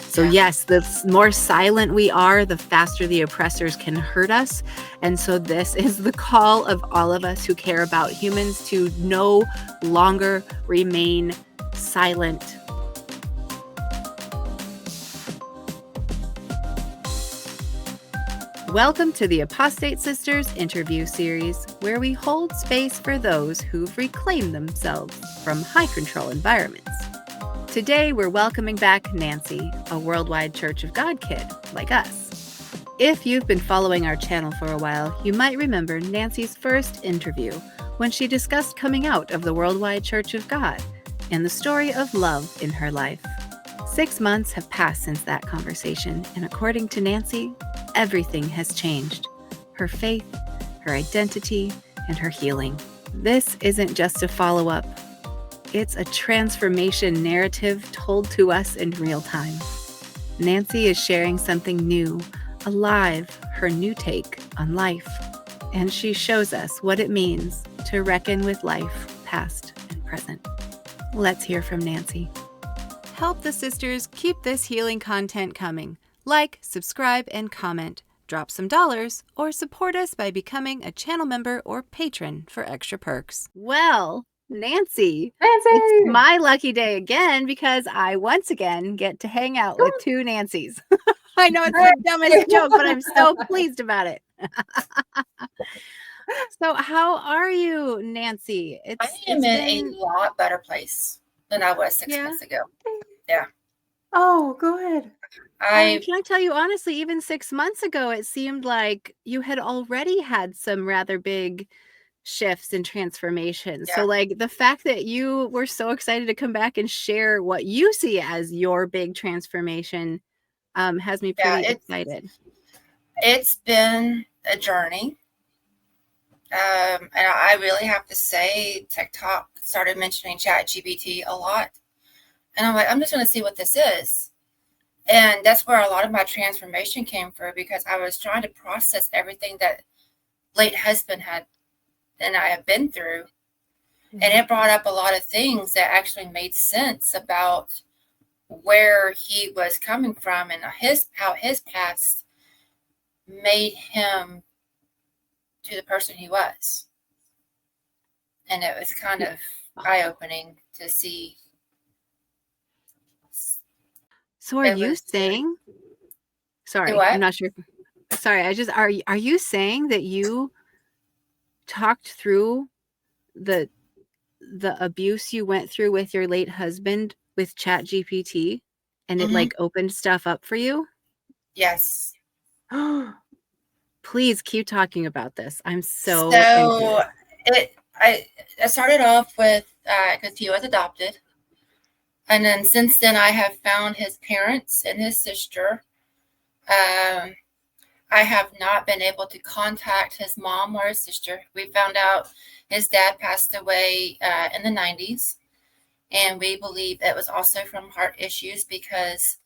So yes, the more silent we are, the faster the oppressors can hurt us. And so this is the call of all of us who care about humans to no longer remain silent. Welcome to the Apostate Sisters interview series, where we hold space for those who've reclaimed themselves from high control environments. Today, we're welcoming back Nanci, a worldwide Church of God kid like us. If you've been following our channel for a while, you might remember Nanci's first interview when she discussed coming out of the worldwide Church of God and the story of love in her life. 6 months have passed since that conversation, and according to Nanci, everything has changed. Her faith, her identity, and her healing. This isn't just a follow-up. It's a transformation narrative told to us in real time. Nanci is sharing something new, alive, her new take on life. And she shows us what it means to reckon with life, past and present. Let's hear from Nanci. Help the sisters keep this healing content coming. Like, subscribe, and comment. Drop some dollars or support us by becoming a channel member or patron for extra perks. Well, Nanci, it's my lucky day again because I once again get to hang out with two Nancys. I know it's the dumbest joke, but I'm so pleased about it. So how are you, Nanci? I am in a lot better place than I was 6 months ago. Yeah. Oh, good. Can I tell you honestly, even 6 months ago, it seemed like you had already had some rather big shifts and transformations. Yeah. So like the fact that you were so excited to come back and share what you see as your big transformation has me pretty excited. It's been a journey. And I really have to say, TikTok started mentioning ChatGPT a lot. And I'm like, I'm just going to see what this is. And that's where a lot of my transformation came from, because I was trying to process everything that late husband had and I have been through. Mm-hmm. And it brought up a lot of things that actually made sense about where he was coming from and how his past made him to the person he was. And it was kind of eye-opening to see. So are you saying, sorry, I'm not sure. Sorry, are you saying that you talked through the abuse you went through with your late husband with ChatGPT and it like opened stuff up for you? Yes. Please keep talking about this. I'm so I started off with because he was adopted. And then since then, I have found his parents and his sister. I have not been able to contact his mom or his sister. We found out his dad passed away in the 90s. And we believe it was also from heart issues, because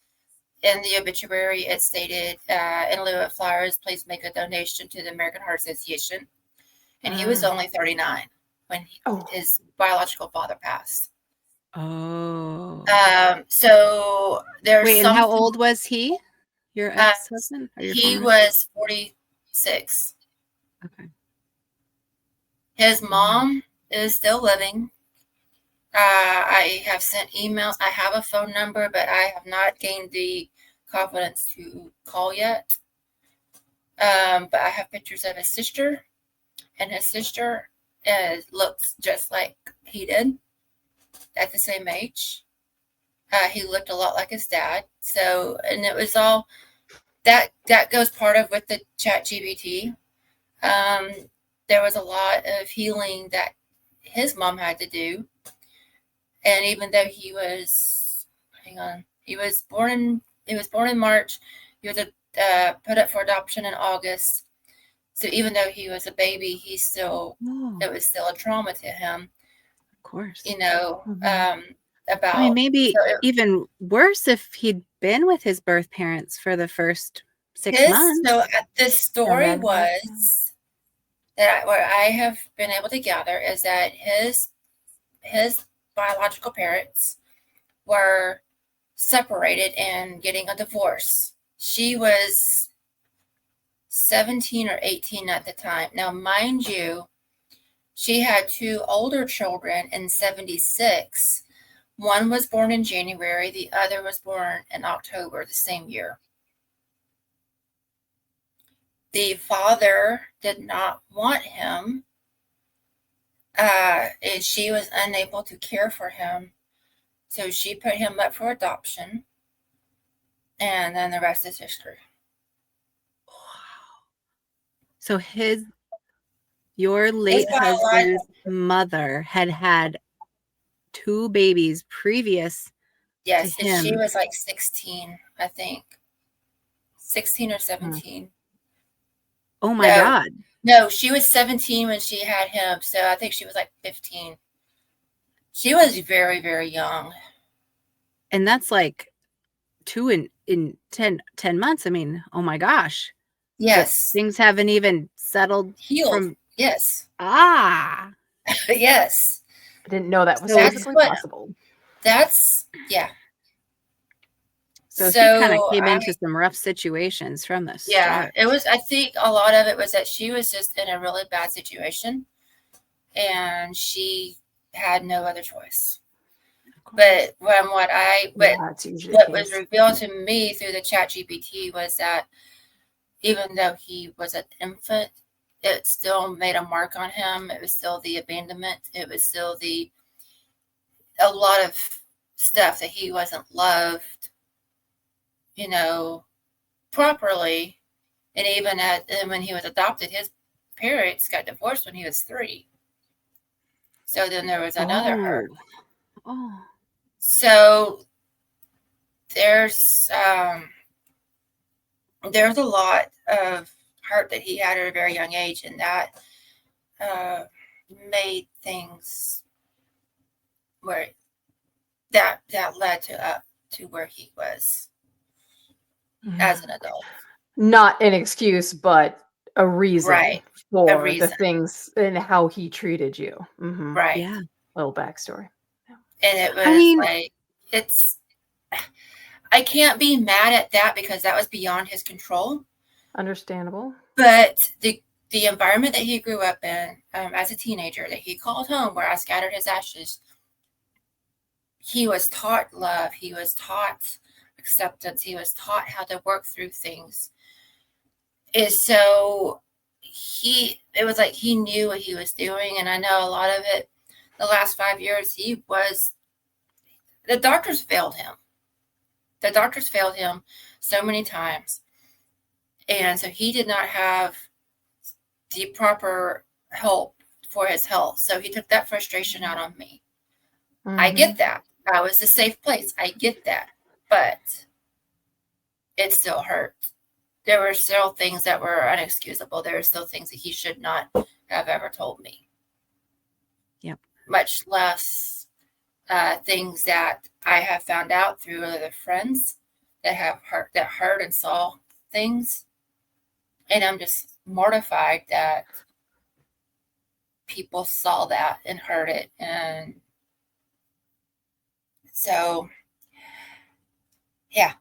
in the obituary, it stated, in lieu of flowers, please make a donation to the American Heart Association. And he was only 39 when his biological father passed. Oh. So there's and how old was he? Your ex-husband? He was 46. Okay. His mom is still living. I have sent emails. I have a phone number, but I have not gained the confidence to call yet. But I have pictures of his sister, and his sister looks just like he did at the same age. He looked a lot like his dad. So, and it was all that goes part of with the ChatGPT. There was a lot of healing that his mom had to do. And even though he was born in March, he was put up for adoption in August. So even though he was a baby, it was still a trauma to him. Of course. Maybe even worse if he'd been with his birth parents for the first 6 months. So the story was that what I have been able to gather is that his biological parents were separated and getting a divorce. She was 17 or 18 at the time. Now, mind you, she had 2 older children in 76. One was born in January, the other was born in October the same year. The father did not want him, and she was unable to care for him. So she put him up for adoption, and then the rest is history. So your late husband's mother had 2 babies previous Yes, to and she him. was like 16, I think. 16 or 17. Oh my God. No, she was 17 when she had him, so I think she was like 15. She was very, very young. And that's like 2 in 10 months. I mean, oh my gosh. Yes. But things haven't even settled. Healed. Yes. I Yes. didn't know that was So physically possible. That's, yeah. So he kind of came into some rough situations from the start. Yeah, it was, I think a lot of it was that she was just in a really bad situation and she had no other choice. But from what was revealed to me through the ChatGPT was that even though he was an infant, it still made a mark on him. It was still the abandonment. It was still a lot of stuff that he wasn't loved, properly. And even when he was adopted, his parents got divorced when he was 3. So then there was another hurt. So there's a lot of hurt that he had at a very young age, and that made things where that led to where he was as an adult. Not an excuse, but a reason for reason. the things and how he treated you. Mm-hmm. Right. Yeah. Little backstory. Yeah. And it was I can't be mad at that because that was beyond his control. Understandable. But the environment that he grew up in as a teenager, that he called home, where I scattered his ashes, he was taught love. He was taught acceptance. He was taught how to work through things. And so it was like he knew what he was doing. And I know a lot of it, the last 5 years, the doctors failed him. The doctors failed him so many times. And so he did not have the proper help for his health. So he took that frustration out on me. Mm-hmm. I get that. I was a safe place. I get that. But it still hurt. There were still things that were unexcusable. There were still things that he should not have ever told me. Yep. Much less things that I have found out through other friends that heard and saw things. And I'm just mortified that people saw that and heard it. And so, yeah.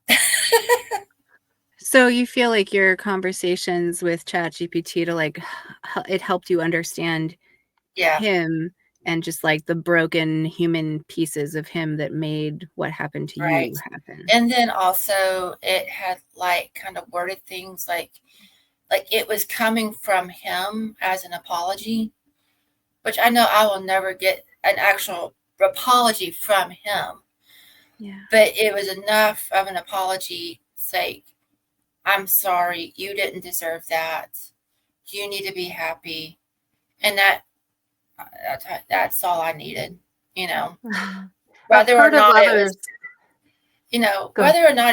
So you feel like your conversations with ChatGPT it helped you understand him and just like the broken human pieces of him that made what happened to you happen. And then also it had kind of worded things like it was coming from him as an apology, which I know I will never get an actual apology from him. Yeah. But it was enough of an apology sake. I'm sorry, you didn't deserve that. You need to be happy. And that's all I needed, Whether or not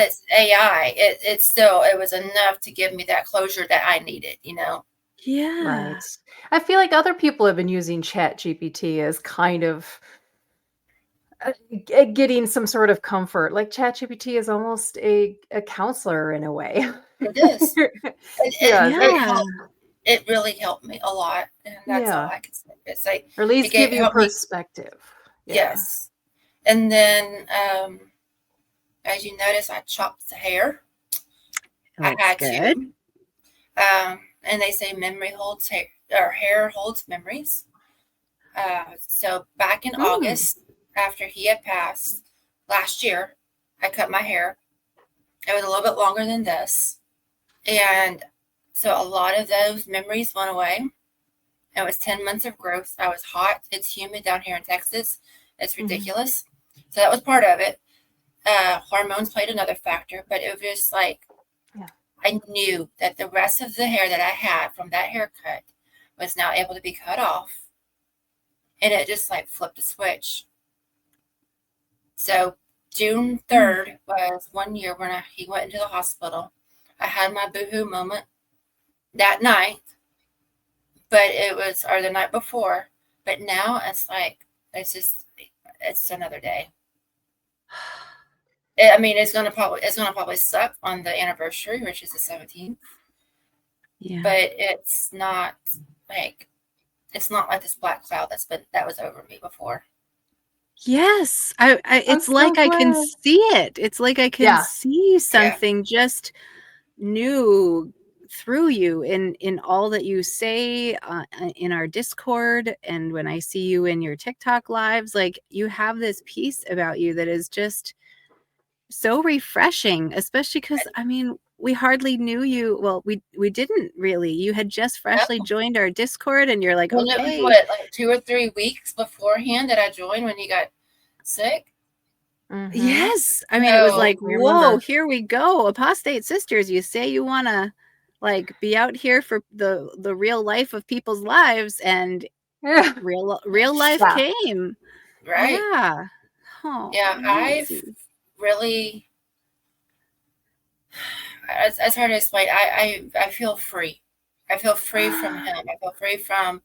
it's AI, it was enough to give me that closure that I needed, Yeah. Right. I feel like other people have been using ChatGPT as kind of getting some sort of comfort. Like ChatGPT is almost a counselor in a way. It is. It really helped me a lot, and that's all I can say. It's like, or at least give you perspective. Yes. And then as you notice, I chopped the hair. I Looks had good. to. And they say memory holds hair, or hair holds memories. So back in August, after he had passed last year, I cut my hair. It was a little bit longer than this. And so a lot of those memories went away. It was 10 months of growth. I was hot. It's humid down here in Texas. It's ridiculous. So that was part of it. Hormones played another factor, but it was just like, I knew that the rest of the hair that I had from that haircut was now able to be cut off. And it just like flipped a switch. So June 3rd was 1 year when he went into the hospital. I had my boohoo moment that night, but it was, or the night before. But now it's like, it's another day. I mean, it's gonna probably suck on the anniversary, which is the 17th. Yeah. But it's not like this black cloud that was over me before. Yes. It's like I can see it. It's like I can see something just new through you in all that you say in our Discord, and when I see you in your TikTok lives. Like, you have this piece about you that is just so refreshing, especially because I mean, we hardly knew you. Well, we didn't really. You had just freshly joined our Discord, and you're like, Well, okay. it was like 2 or 3 weeks beforehand that I joined when he got sick. Yes. I mean, it was like, whoa, here we go. Apostate Sisters, you say you want to like be out here for the real life of people's lives, and real life came. Right. Yeah. Oh, yeah, I've really, it's hard to explain. I feel free. I feel free from him. I feel free from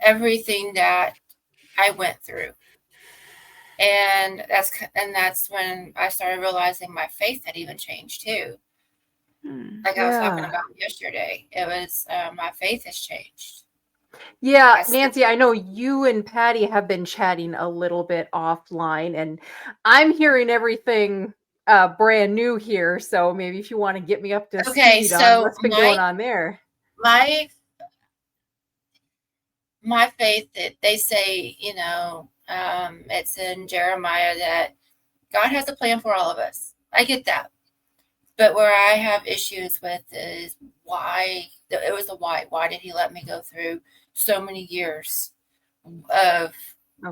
everything that I went through. And that's when I started realizing my faith had even changed too. Like I was talking about yesterday, it was my faith has changed. Yeah, Nanci, I know you and Patty have been chatting a little bit offline, and I'm hearing everything brand new here. So maybe if you want to get me up to speed on what's been going on there. My faith, that they say, it's in Jeremiah that God has a plan for all of us. I get that. But where I have issues with is why. It was the why. Why did he let me go through so many years of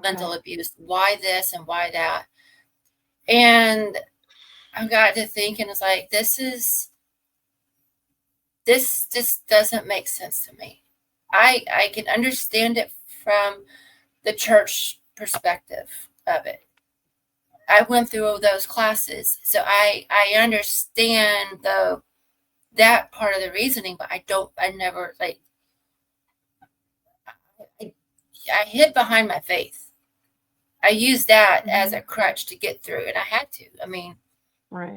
mental abuse? Why this and why that? And I got to thinking, it's like, this just doesn't make sense to me. I can understand it from the church perspective of it. I went through those classes, so I understand that part of the reasoning, but I hid behind my faith. I used that as a crutch to get through, and I had to. I mean,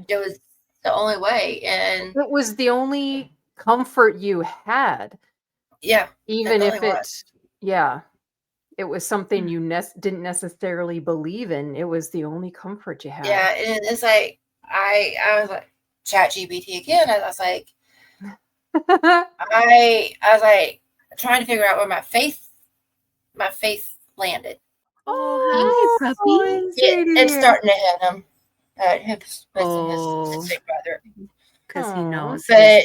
it was the only way, and it was the only comfort you had. Yeah, even if it was something you didn't necessarily believe in. It was the only comfort you had. Yeah, and it's like I was like, ChatGPT again. I was like, I was like trying to figure out where my faith landed. Oh, hi, puppy. It's starting to hit him. His big brother, because he knows. But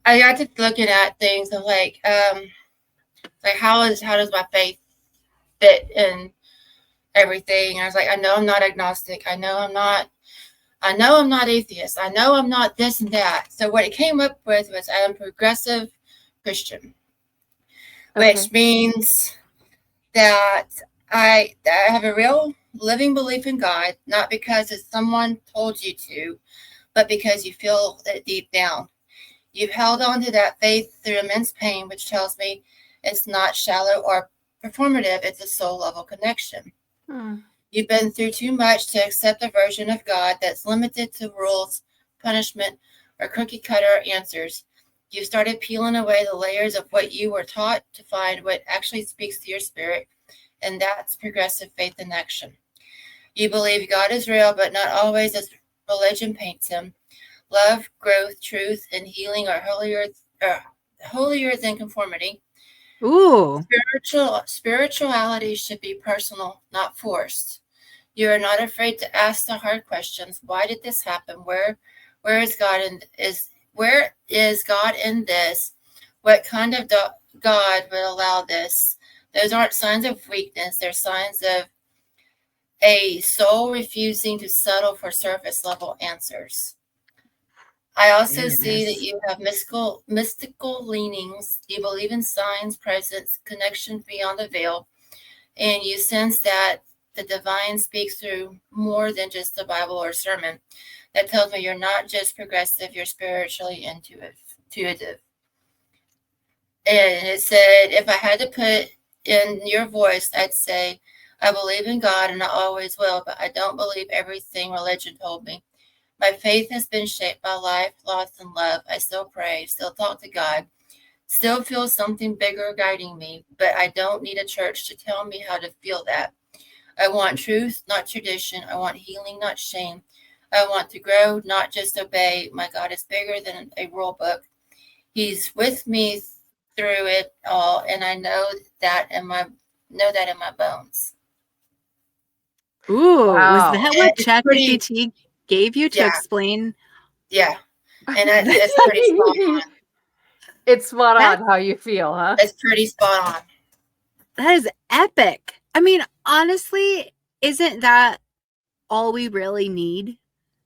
I got to looking at things of like how does my faith fit in everything? I was like, I know I'm not agnostic. I know I'm not atheist. I know I'm not this and that. So what it came up with was I'm progressive Christian, which means that I have a real living belief in God, not because someone told you to, but because you feel it deep down. You've held on to that faith through immense pain, which tells me it's not shallow or performative. It's a soul level connection. You've been through too much to accept a version of God that's limited to rules, punishment, or cookie cutter answers. You started peeling away the layers of what you were taught to find what actually speaks to your spirit, and that's progressive faith in action. You believe God is real, but not always as religion paints him. Love, growth, truth, and healing are holier than conformity. Ooh. Spirituality should be personal, not forced. You are not afraid to ask the hard questions. Why did this happen? Where is God where is God in this? What kind of God would allow this? Those aren't signs of weakness. They're signs of a soul refusing to settle for surface level answers. I also see that you have mystical leanings. You believe in signs, presence, connection beyond the veil, and you sense that the divine speaks through more than just the Bible or sermon. That tells me you're not just progressive, you're spiritually intuitive. And it said, if I had to put in your voice, I'd say, I believe in God and I always will, but I don't believe everything religion told me. My faith has been shaped by life, loss, and love. I still pray, still talk to God, still feel something bigger guiding me, but I don't need a church to tell me how to feel that. I want truth, not tradition. I want healing, not shame. I want to grow, not just obey. My God is bigger than a rule book. He's with me through it all, and I know that in my bones. Ooh, Wow. was that what ChatGPT gave you to explain? Yeah, and it's pretty spot on. It's spot on how you feel, huh? It's pretty spot on. That is epic. I mean, honestly, isn't that all we really need?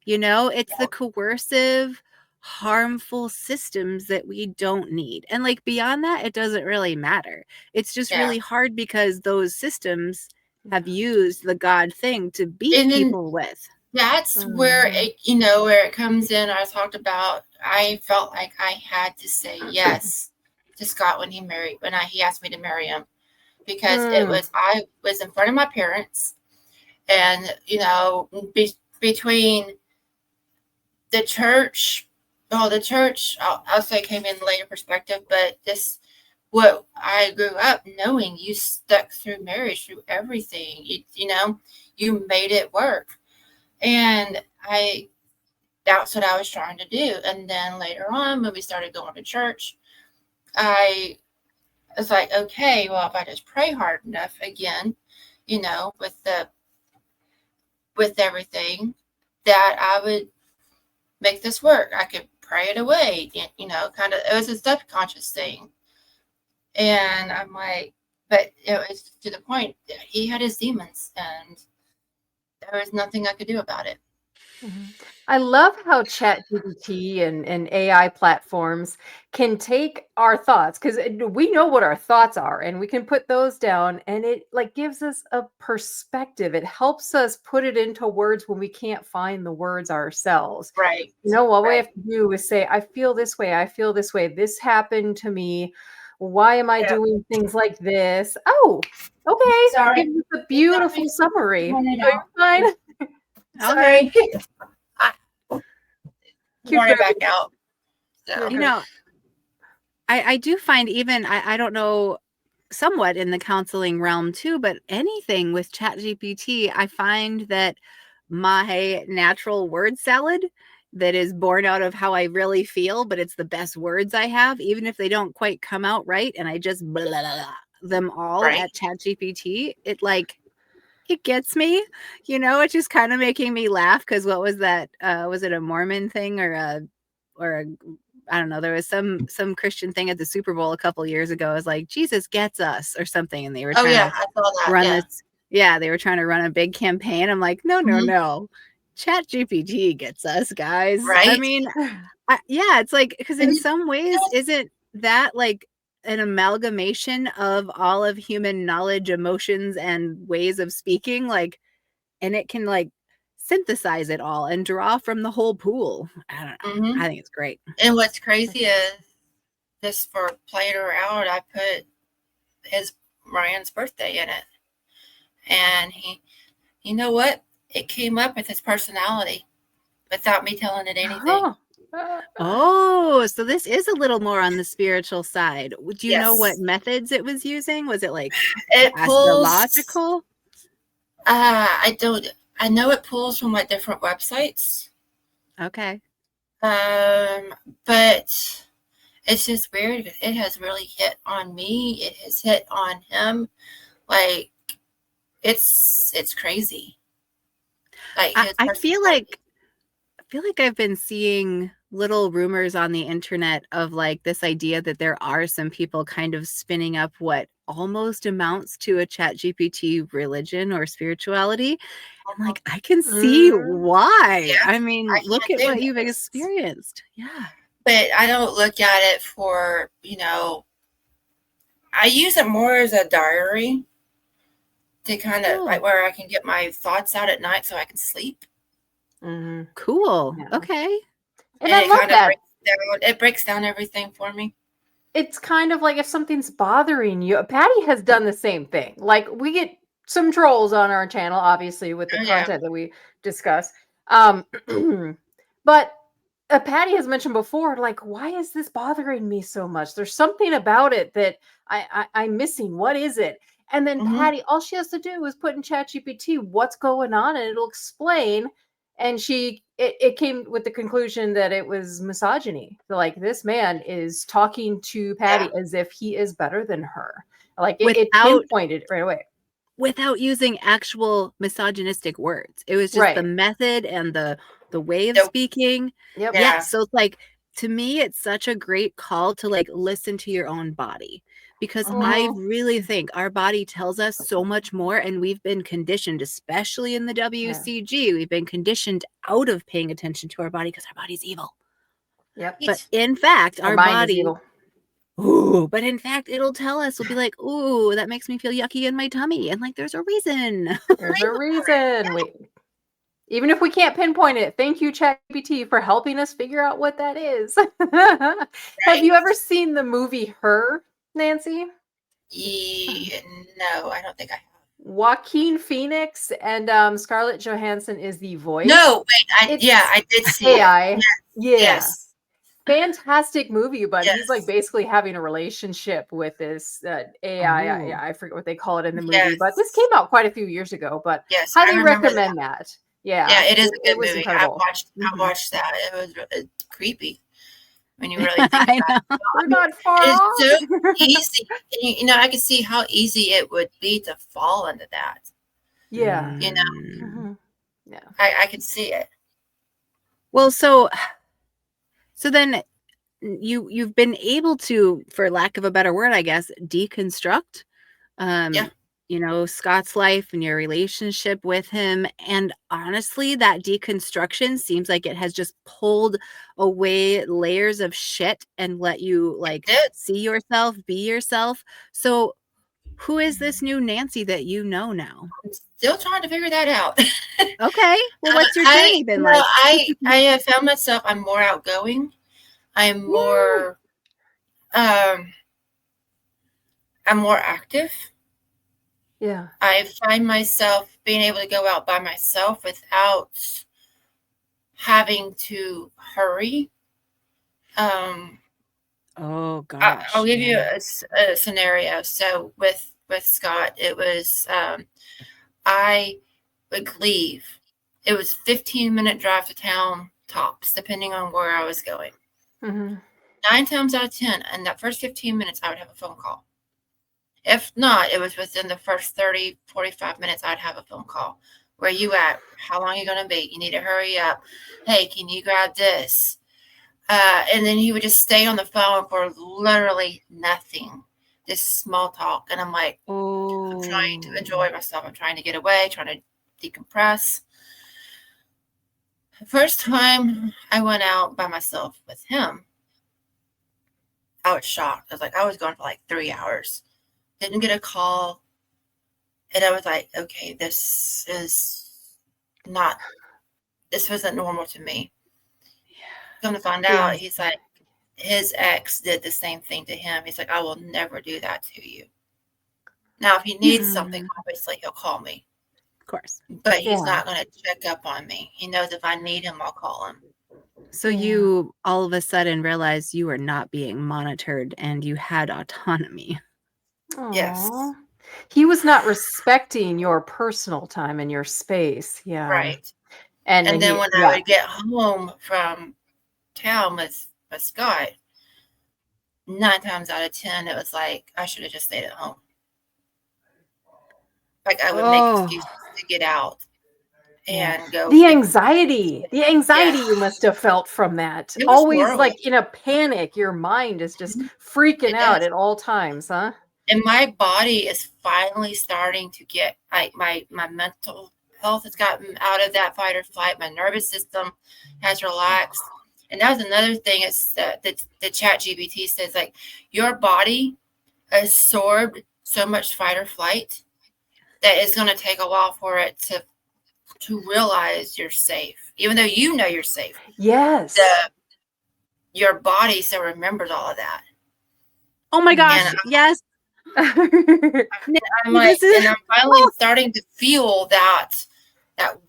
You know, it's the coercive, harmful systems that we don't need. And like beyond that, it doesn't really matter. It's just really hard because those systems have used the God thing to beat people with. That's where it comes in. I talked about, I felt like I had to say yes to Scott when he asked me to marry him, because I was in front of my parents, and between the church, I'll say came in later perspective, but what I grew up knowing, you stuck through marriage, through everything, you made it work. And that's what I was trying to do. And then later on, when we started going to church, I was like, okay, well, if I just pray hard enough again, with everything, that I would make this work. I could pray it away, kind of, it was a subconscious thing. And I'm like, but it was to the point that he had his demons, and there was nothing I could do about it. I love how ChatGPT and AI platforms can take our thoughts, because we know what our thoughts are and we can put those down, and it like gives us a perspective. It helps us put it into words when we can't find the words ourselves. Right. All we have to do is say, I feel this way. I feel this way. This happened to me. Why am I doing things like this? Oh, okay. Sorry. Gives us a beautiful summary. You're fine. Sorry. Run it back out. So. I do find, even I don't know, somewhat in the counseling realm too, but anything with ChatGPT, I find that my natural word salad that is born out of how I really feel, but it's the best words I have, even if they don't quite come out right, and I just blah, blah, blah, them all at ChatGPT, it gets me, it's just kind of making me laugh, because what was that? Was it a Mormon thing or a I don't know, there was some Christian thing at the Super Bowl a couple years ago. It was like, Jesus gets us or something, and they were trying I saw that. run this. Yeah, they were trying to run a big campaign. I'm like, no. ChatGPT gets us, guys. Right? I mean, it's like, because in some ways, isn't that like an amalgamation of all of human knowledge, emotions, and ways of speaking? Like, and it can like synthesize it all and draw from the whole pool. I don't know. I think it's great. And what's crazy is, just for playing around, I put Ryan's birthday in it, and you know what? It came up with his personality without me telling it anything. So this is a little more on the spiritual side. Do you know what methods it was using? Was it like astrological? I don't. I know it pulls from like different websites. Okay. But it's just weird. It has really hit on me. It has hit on him. Like it's crazy. Like his I feel like personality. I've been seeing little rumors on the internet of like this idea that there are some people kind of spinning up what almost amounts to a ChatGPT religion or spirituality. And like I can see why. Yeah, I mean, I look can't at do what you've this. experienced. Yeah. But I don't look at it for, I use it more as a diary to kind of like Oh, where I can get my thoughts out at night so I can sleep. cool. Yeah. Okay. And And I it love kind of that. breaks down everything for me. It's kind of like if something's bothering you. Patty has done the same thing. Like we get some trolls on our channel, obviously, with the Oh, yeah. content that we discuss. But Patty has mentioned before, like, why is this bothering me so much? There's something about it that I'm missing. What is it? And then Mm-hmm. Patty, all she has to do is put in ChatGPT what's going on, and it'll explain. And it came with the conclusion that it was misogyny. So, like, this man is talking to Patty Yeah. as if he is better than her. Like it Without pinpointed it right away. using actual misogynistic words. It was just the Right. method and the way of Nope. speaking. Yep. Yeah, Yeah. so it's like to me it's such a great call to like listen to your own body because I Mhm. really think our body tells us so much more and we've been conditioned, especially in the Yeah. WCG, we've been conditioned out of paying attention to our body because our body's evil. Yep. But in fact, Our our mind is body evil. Ooh, but in fact, it'll tell us, we'll be like, ooh, that makes me feel yucky in my tummy. And like, there's a reason. There's a reason. Wait, even if we can't pinpoint it, thank you, ChatGPT, for helping us figure out what that is. Have Right. you ever seen the movie Her, Nancy? No, I don't think I have. Joaquin Phoenix and Scarlett Johansson is the voice. No, wait. It's I did see it. AI. Yes. Yeah. Yes. Fantastic movie, but he's like Yes. basically having a relationship with this AI. Oh. I forget what they call it in the movie, Yes. but this came out quite a few years ago. But Yes, I highly remember that. recommend that. Yeah, Yeah, it is a it good was movie. incredible. I watched that. It was creepy when you really think I about it. know. We're not far It's off. so easy. I can see how easy it would be to fall into that. Yeah. Mm. Yeah. I can see it. Well, so then you've been able to, for lack of a better word, I guess, deconstruct Yeah. Scott's life and your relationship with him. And honestly, that deconstruction seems like it has just pulled away layers of shit and let you like Did. see yourself, be yourself. So who is this new Nancy that you know now? I'm still trying to figure that out. Okay. Well, what's your journey been like? I have found myself, I'm more outgoing. I'm more, I'm more active. Yeah. I find myself being able to go out by myself without having to hurry. Oh gosh. I'll give you a scenario. So with Scott, it was I would leave. It was 15-minute drive to town tops, depending on where I was going. 9 times out of 10, in that first 15 minutes, I would have a phone call. If not, it was within the first 30, 45 minutes, I'd have a phone call. Where you at? How long are you going to be? You need to hurry up. Hey, can you grab this? And then he would just stay on the phone for literally nothing, just small talk. And I'm like, I'm trying to enjoy myself. I'm trying to get away, trying to decompress. The first time I went out by myself with him, I was shocked. I was gone for like 3 hours. Didn't get a call. And I was like, okay, this wasn't normal to me. Come to find out, he's like, his ex did the same thing to him. He's like, I will never do that to you. Now, if he needs something, obviously he'll call me. Of course. But he's not going to check up on me. He knows if I need him, I'll call him. So you all of a sudden realized you were not being monitored and you had autonomy. Yes. He was not respecting your personal time and your space. Yeah. Right. And And then he, when I yeah. would get home from town with Scott, 9 times out of 10, it was like I should have just stayed at home. Like I would make excuses to get out and go The fix anxiety you must have felt from that. It was Always horrible. like in a panic. Your mind is just Mhm. freaking It out does. at all times, huh? And my body is finally starting to get like my mental health has gotten out of that fight or flight. My nervous system has relaxed. And that was another thing. It's the ChatGPT says like your body absorbed so much fight or flight that it's going to take a while for it to realize you're safe, even though you know you're safe. Yes. Your body still remembers all of that. Oh my gosh, yes. I'm like, and I'm finally starting to feel that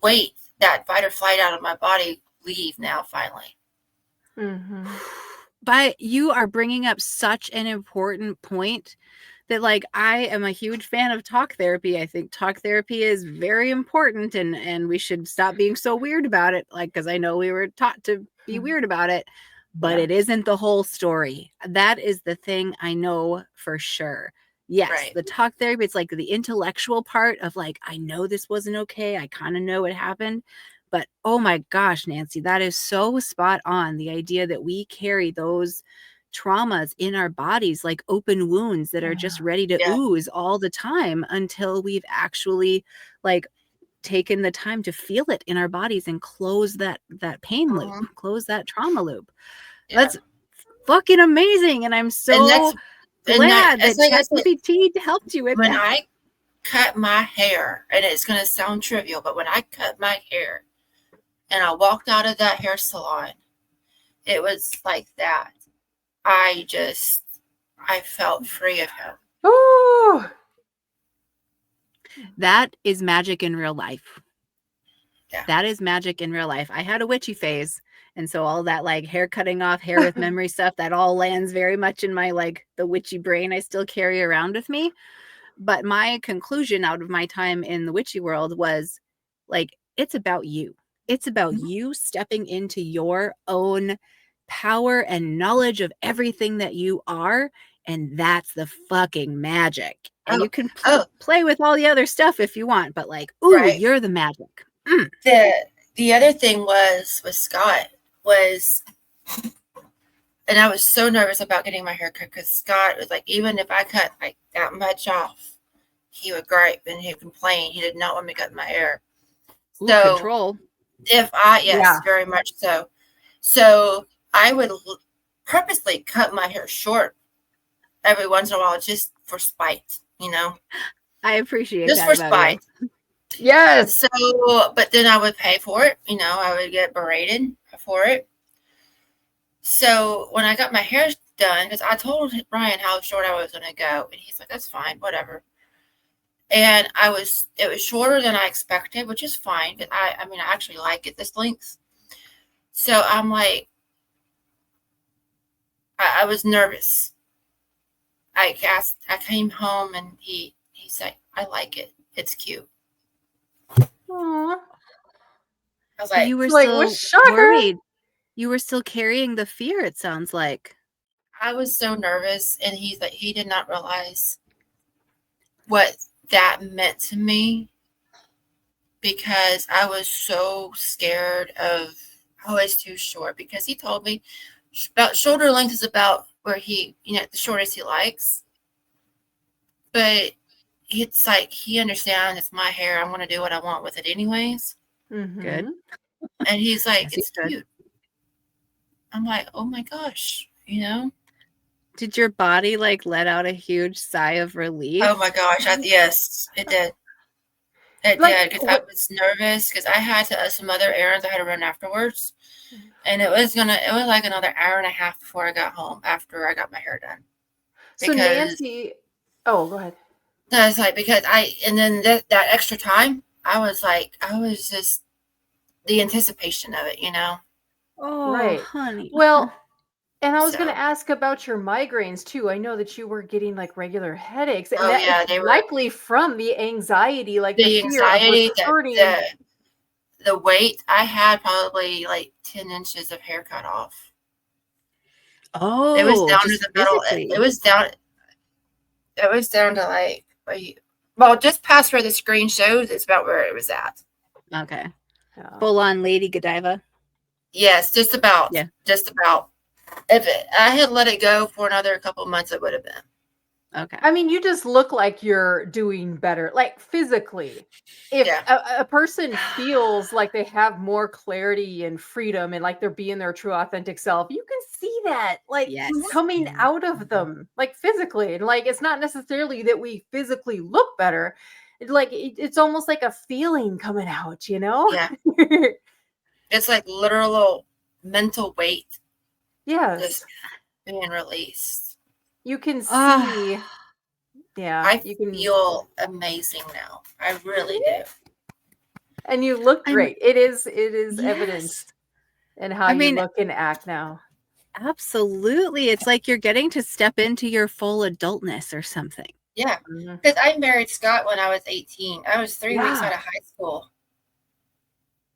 weight, that fight or flight out of my body leave now, finally. Mm-hmm. But you are bringing up such an important point that, like, I am a huge fan of talk therapy. I think talk therapy is very important, and we should stop being so weird about it. Like, because I know we were taught to be weird about it, but it isn't the whole story. That is the thing I know for sure. Yes, Right. the talk therapy, it's like the intellectual part of like, I know this wasn't okay. I kind of know what happened. But oh my gosh, Nanci, that is so spot on. The idea that we carry those traumas in our bodies like open wounds that are just ready to ooze all the time until we've actually like taken the time to feel it in our bodies and close that pain loop, close that trauma loop. That's fucking amazing. And I'm so glad that ChatGPT helped you with when that. I cut my hair, and it's going to sound trivial, but when I cut my hair and I walked out of that hair salon, it was like that. I felt free of him. Ooh. That is magic in real life. Yeah. That is magic in real life. I had a witchy phase. And so all that like hair cutting off, hair with memory stuff, that all lands very much in my like the witchy brain I still carry around with me. But my conclusion out of my time in the witchy world was like, it's about you. It's about you stepping into your own power and knowledge of everything that you are. And that's the fucking magic. And you can play with all the other stuff if you want, but like, ooh, you're the magic. The other thing was with Scott was, and I was so nervous about getting my hair cut because Scott was like, even if I cut like that much off, he would gripe and he'd complain. He did not want me to cut my hair. Ooh, so control. If I, very much so. So I would purposely cut my hair short every once in a while just for spite, you know. I appreciate just that for spite. You. Yes. So, but then I would pay for it. You know, I would get berated for it. So when I got my hair done, because I told Ryan how short I was going to go, and he's like, "That's fine, whatever." And it was shorter than I expected, which is fine. Because I mean, I actually like it this length. So I'm like, I was nervous. I came home and he said, "I like it. It's cute." Aww. I was like, you were like, still worried. You were still carrying the fear, it sounds like. I was so nervous, and he's like, he did not realize what that meant to me because I was so scared of, oh, it's too short, because he told me about shoulder length is about where he, you know, the shortest he likes. But it's like he understands it's my hair. I'm going to do what I want with it anyways. Mm-hmm. Good. And he's like, it's cute. I'm like, oh my gosh, you know? Did your body like let out a huge sigh of relief? Oh my gosh, yes, it did. It did, because I was nervous because I had some other errands I had to run afterwards. And it was like another hour and a half before I got home after I got my hair done. So Nanci, go ahead. That's like, because and then that extra time, I was just the anticipation of it, you know? Oh, right. honey. Well, And I was So, going to ask about your migraines too. I know that you were getting like regular headaches, and oh that is yeah, they were likely from the anxiety, like the the fear of anxiety, returning. the weight. I had probably like 10 inches of hair cut off. It was Oh, down to just the middle. It physically. was down. It was down to like, well, just past where the screen shows. It's about where it was at. Okay. Yeah. Full on Lady Godiva. Yes, just about. Yeah. Just about. If I had let it go for another couple months, it would have been. Okay. I mean, you just look like you're doing better, like physically. If Yeah. a person feels like they have more clarity and freedom and like they're being their true authentic self, you can see that like Yes. coming out of them, like physically. And like it's not necessarily that we physically look better. It's almost like a feeling coming out, you know? Yeah. It's like literal mental weight Yes. just being released. You can Ah. see. Yeah. I You can feel amazing now. I really do. and you look I'm- great. It is evident Yes. in how I you mean, look and act now. absolutely. It's like you're getting to step into your full adultness or something. Yeah. Mhm. Because I married Scott when I was 18. I was 3 weeks Yeah. out of high school.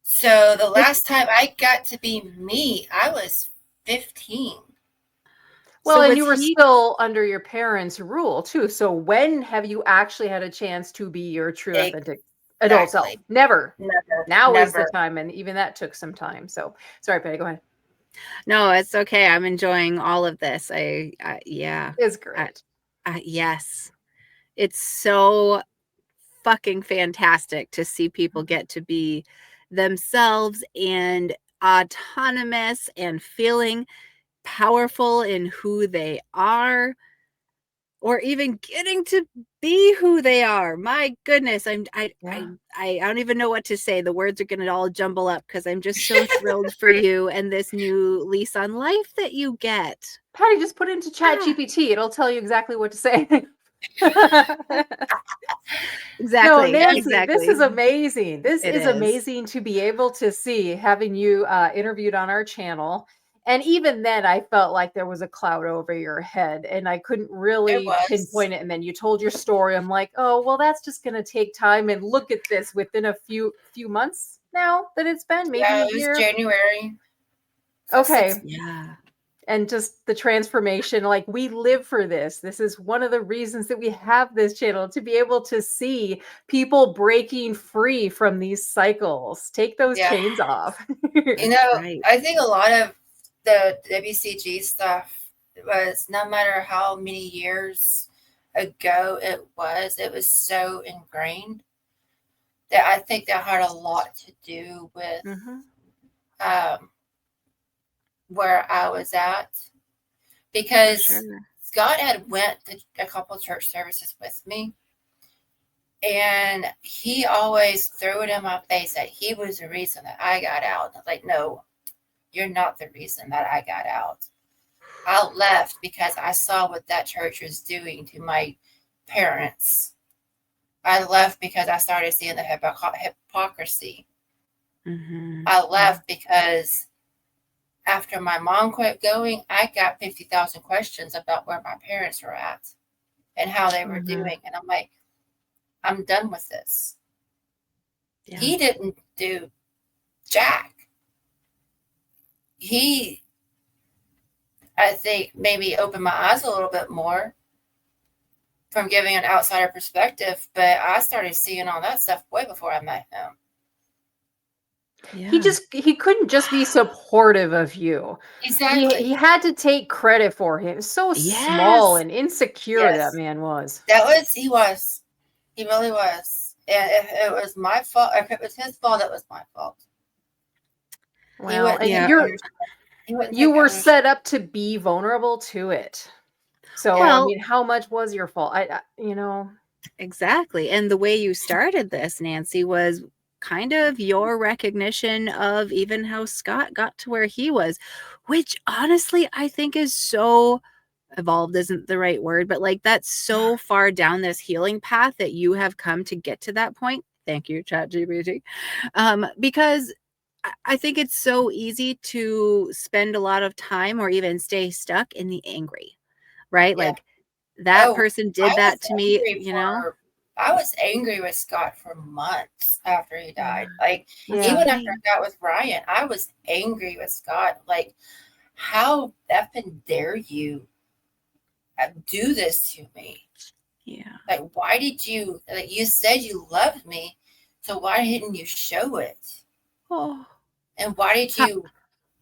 So the last time I got to be me, I was 15. Well, So and was you were he- still under your parents' rule too. So when have you actually had a chance to be your true authentic adult self? Exactly. Never. Never. Now is the Never. time, and even that took some time. So sorry, Patty, go ahead. No, it's okay. I'm enjoying all of this. Yeah. It's great. Yes. It's so fucking fantastic to see people get to be themselves and autonomous and feeling powerful in who they are, or even getting to be who they are. My goodness, I don't even know what to say. The words are going to all jumble up because I'm just so thrilled for you and this new lease on life that you get. Patty, just put it into ChatGPT. It'll tell you exactly what to say. No, Exactly. Nanci, Exactly. this is amazing. This It is is. amazing to be able to see, having you interviewed on our channel. And even then, I felt like there was a cloud over your head and I couldn't It really was. pinpoint it. And then you told your story. I'm like, oh, well, that's just going to take time. And look at this within a few months now that it's been, maybe Yeah, a it was year. January. So Okay. Yeah. And just the transformation, like we live for this. This is one of the reasons that we have this channel, to be able to see people breaking free from these cycles. Take those Yeah. chains off. You know, right. I think a lot of the WCG stuff was, no matter how many years ago it was so ingrained that I think that had a lot to do with where I was at, because Sure. Scott had went to a couple church services with me, and he always threw it in my face that he was the reason that I got out. I was like, no, you're not the reason that I got out. I left because I saw what that church was doing to my parents. I left because I started seeing the hypocrisy. Mm-hmm. I left because after my mom quit going, I got 50,000 questions about where my parents were at and how they were doing. And I'm like, I'm done with this. Yeah. He didn't do jack. I think, maybe opened my eyes a little bit more from giving an outsider perspective, but I started seeing all that stuff way before I met him. Yeah. He couldn't just be supportive of you. Exactly. He had to take credit for him. So small and insecure that man was. He was. He really was. And if it was my fault, if it was his fault, it was my fault. Well, and you were set up to be vulnerable to it. So, I mean, how much was your fault? Exactly. And the way you started this, Nanci, was kind of your recognition of even how Scott got to where he was, which honestly I think is so evolved, isn't the right word, but like that's so far down this healing path that you have come to get to that point. Thank you, ChatGPT. Because I think it's so easy to spend a lot of time or even stay stuck in the angry, right? Yeah. Like that Oh, person did that to me, I was angry with Scott for months after he died. Yeah. Like, Yeah. even after I got with Ryan, I was angry with Scott. Like, how effing dare you do this to me? Yeah. Like, why did you, like, you said you loved me, so why didn't you show it? Oh. And why did Ha- you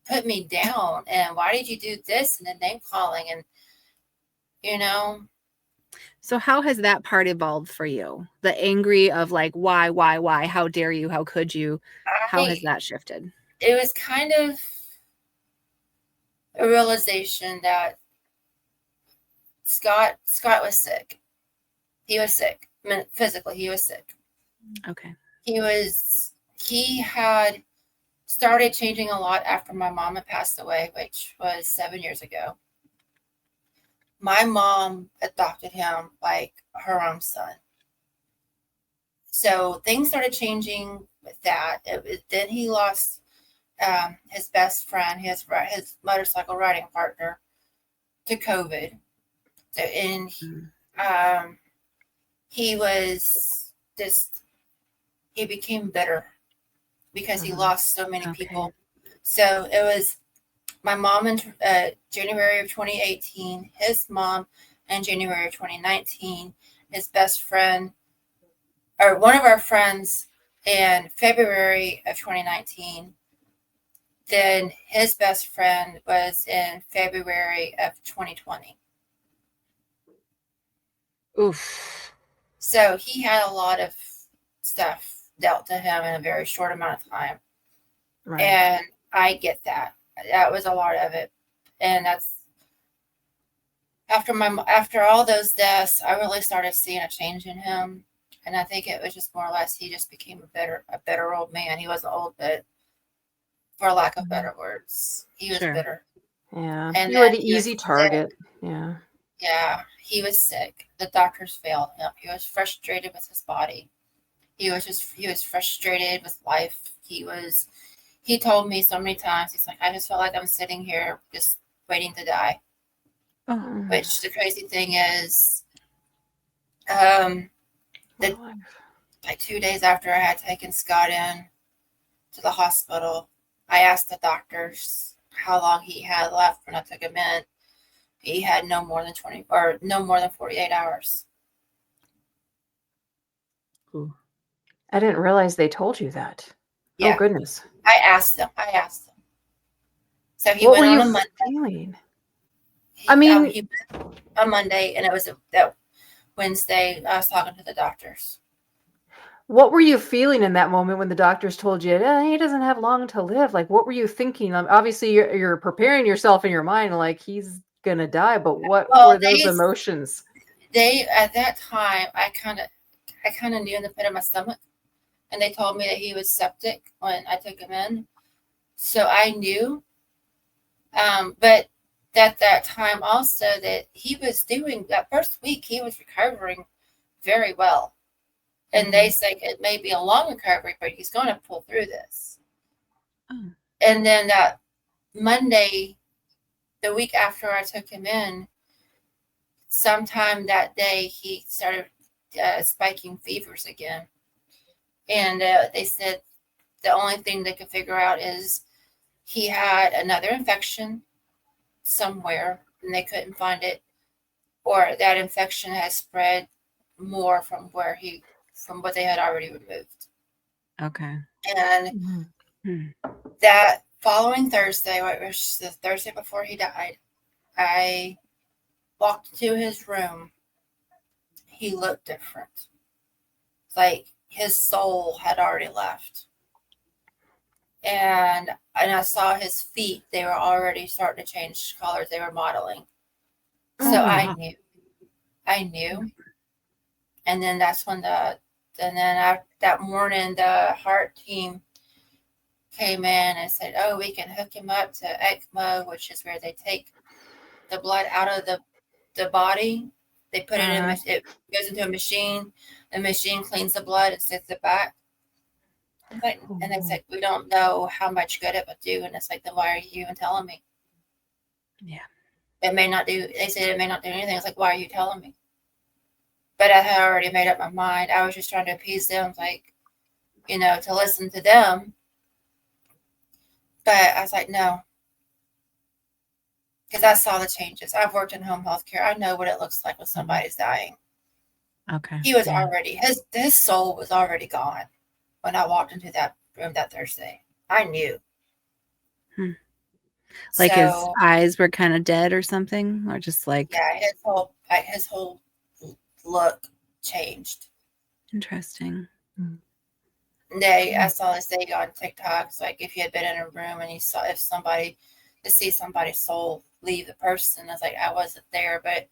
put me down? And why did you do this and the name calling? And, you know, So how has that part evolved for you? The angry of like, why? How dare you? How could you? How has I, that shifted? it was kind of a realization that Scott was sick. He was sick. I mean, physically, he was sick. Okay. He had started changing a lot after my mom had passed away, which was 7 years ago. My mom adopted him like her own son. So things started changing with that. Then he lost his best friend, his motorcycle riding partner, to COVID. So, and he was just, he became bitter because he lost so many people. So it was my mom in January of 2018, his mom in January of 2019, his best friend, or one of our friends in February of 2019. Then his best friend was in February of 2020. Oof. So he had a lot of stuff dealt to him in a very short amount of time. Right. And I get that. That was a lot of it. And that's after all those deaths, I really started seeing a change in him. And I think it was just more or less he just became a better old man. He wasn't old, but for lack of better words, he was Sure. bitter. Yeah. And You were then the he was easy sick. target. Yeah. Yeah, he was sick. The doctors failed him. He was frustrated with his body. He was frustrated with life. He told me so many times, he's like, I just felt like I'm sitting here just waiting to die. Oh. Which the crazy thing is, like 2 days after I had taken Scott in to the hospital, I asked the doctors how long he had left when I took him in. He had no more than 48 hours. Ooh. I didn't realize they told you that. Yeah. Oh, goodness. I asked him. So he What were went on you a Monday. feeling? I mean, he went on Monday, and it was that Wednesday. I was talking to the doctors. what were you feeling in that moment when the doctors told you he doesn't have long to live? Like, what were you thinking? Obviously, you're preparing yourself in your mind, like he's gonna die. But what were those emotions? They at that time, I kind of knew in the pit of my stomach, and they told me that he was septic when I took him in, so I knew. But at that time also that he was doing that first week, he was recovering very well. And they say it may be a long recovery, but he's going to pull through this. Oh. And then that Monday, the week after I took him in, sometime that day, he started spiking fevers again. And they said the only thing they could figure out is he had another infection somewhere and they couldn't find it, or that infection has spread more from what they had already removed. Okay. And that following Thursday, which was the Thursday before he died, I walked to his room. He looked different. Like his soul had already left. And I saw his feet. They were already starting to change colors. They were modeling. So I knew. And then that's when that morning, the heart team came in and said, oh, we can hook him up to ECMO, which is where they take the blood out of the body. They put it in, it goes into a machine. The machine cleans the blood and sends it back. But, and it's like, we don't know how much good it would do. And it's like, then why are you even telling me? Yeah. It may not do, they said it may not do anything. It's like, why are you telling me? But I had already made up my mind. I was just trying to appease them, like, you know, to listen to them. But I was like, no. Because I saw the changes. I've worked in home health care. I know what it looks like when somebody's dying. Okay. He was already, his soul was already gone when I walked into that room that Thursday. I knew. Like so, his eyes were kind of dead or something, or just like, yeah, his whole look changed. interesting. I saw this thing on TikTok. It's like, if you had been in a room and you saw to see somebody's soul leave the person. I was like, I wasn't there, but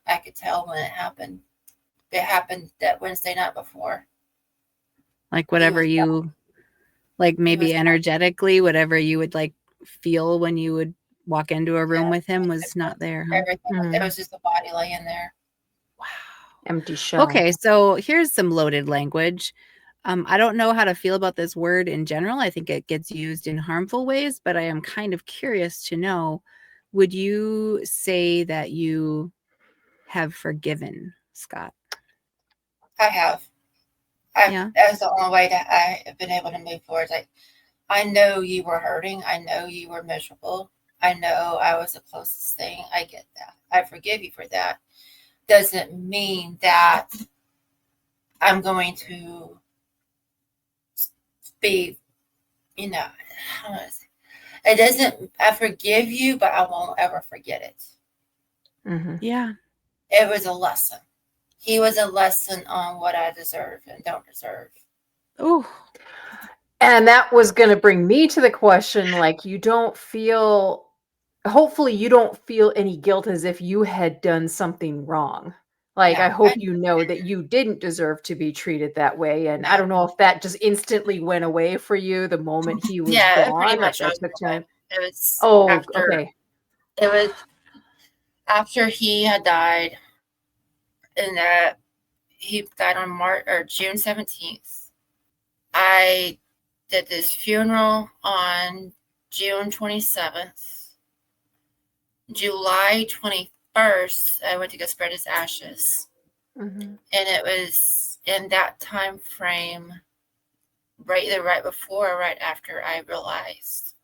I could tell when it happened. It happened that Wednesday night before. Like whatever you, like maybe energetically, whatever you would like feel when you would walk into a room with him was not there. Huh? Everything. It was just a body laying there. Wow. Empty shell. Okay, so here's some loaded language. I don't know how to feel about this word in general. I think it gets used in harmful ways, but I am kind of curious to know, would you say that you have forgiven Scott? I have. Yeah. That's the only way that I have been able to move forward. Like, I know you were hurting. I know you were miserable. I know I was the closest thing. I get that. I forgive you for that. Doesn't mean that I'm going to be, you know, it doesn't, I forgive you, but I won't ever forget it. Mm-hmm. Yeah. It was a lesson. He was a lesson on what I deserve and don't deserve. Oh. And that was going to bring me to the question, like, you don't feel, hopefully you don't feel any guilt as if you had done something wrong. Like, No, I hope you know that you didn't deserve to be treated that way. And I No. don't know if that just instantly went away for you the moment he was yeah, it gone. pretty Or much if that took time. It was Okay. It was after he had died, and he died on June 17th. I did this funeral on June 27th. July 21st, I went to go spread his ashes. Mm-hmm. And it was in that time frame, either right before or right after, I realized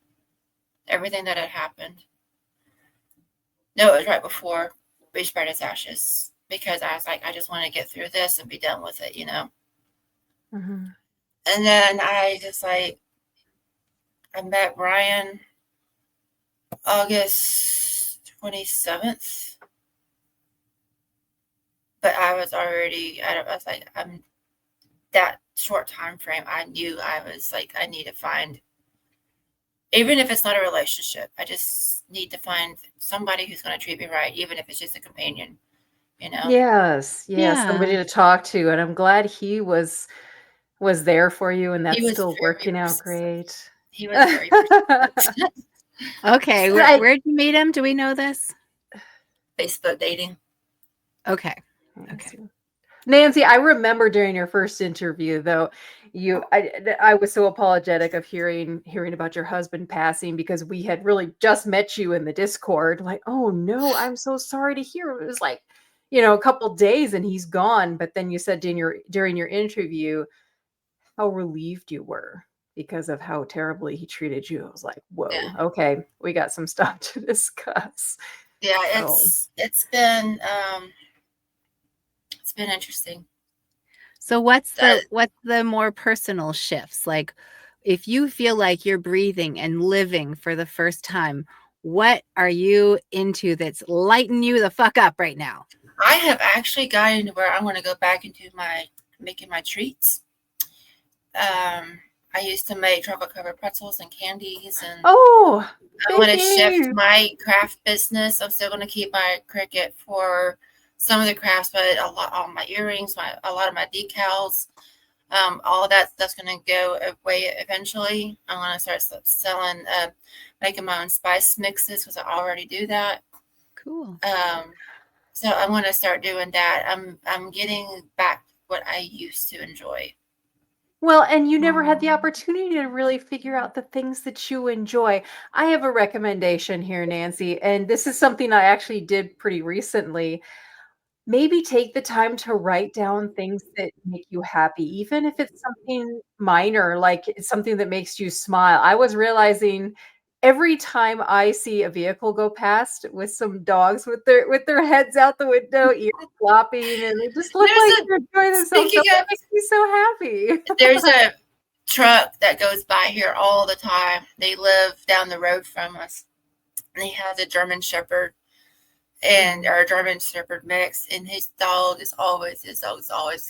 everything that had happened. No, it was right before we spread his ashes, because I was like, I just want to get through this and be done with it, you know? Mm-hmm. And then I just like, I met Brian August 27th, but I was like, I'm that short time frame. I knew I was like, I need to find, even if it's not a relationship, I just need to find somebody who's going to treat me right, even if it's just a companion, you know? Yes. Yeah. Yeah. Somebody to talk to. And I'm glad he was there for you, and that's still working out great. He was very persistent. Okay. Where'd you meet him? Do we know this? Facebook dating. Okay. Nanci, I remember during your first interview, though, I was so apologetic of hearing about your husband passing, because we had really just met you in the Discord. Like, oh no, I'm so sorry to hear. It was like, a couple days and he's gone. But then you said during your interview how relieved you were because of how terribly he treated you. I was like, whoa, okay, we got some stuff to discuss. Yeah, it's been interesting. So what's the more personal shifts? Like, if you feel like you're breathing and living for the first time, what are you into that's lighting you the fuck up right now? I have actually gotten to where I want to go back into making my treats. I used to make chocolate covered pretzels and candies, and I want to shift my craft business. I'm still going to keep my Cricut for some of the crafts, but all my earrings, a lot of my decals, all of that stuff's going to go away eventually. I'm going to start selling, making my own spice mixes, because I already do that. Cool. So I'm going to start doing that. I'm getting back what I used to enjoy. Well, and you never had the Aw. opportunity to really figure out the things that you enjoy. I have a recommendation here, Nancy, and this is something I actually did pretty recently. Maybe take the time to write down things that make you happy, even if it's something minor, like it's something that makes you smile. I was realizing every time I see a vehicle go past with some dogs with their heads out the window, ears flopping, and they just look There's like a they're enjoying themselves. So speaking that of, makes me so happy. there's a truck that goes by here all the time. They live down the road from us, and he has a German Shepherd and our German Shepherd mix, and his dog's always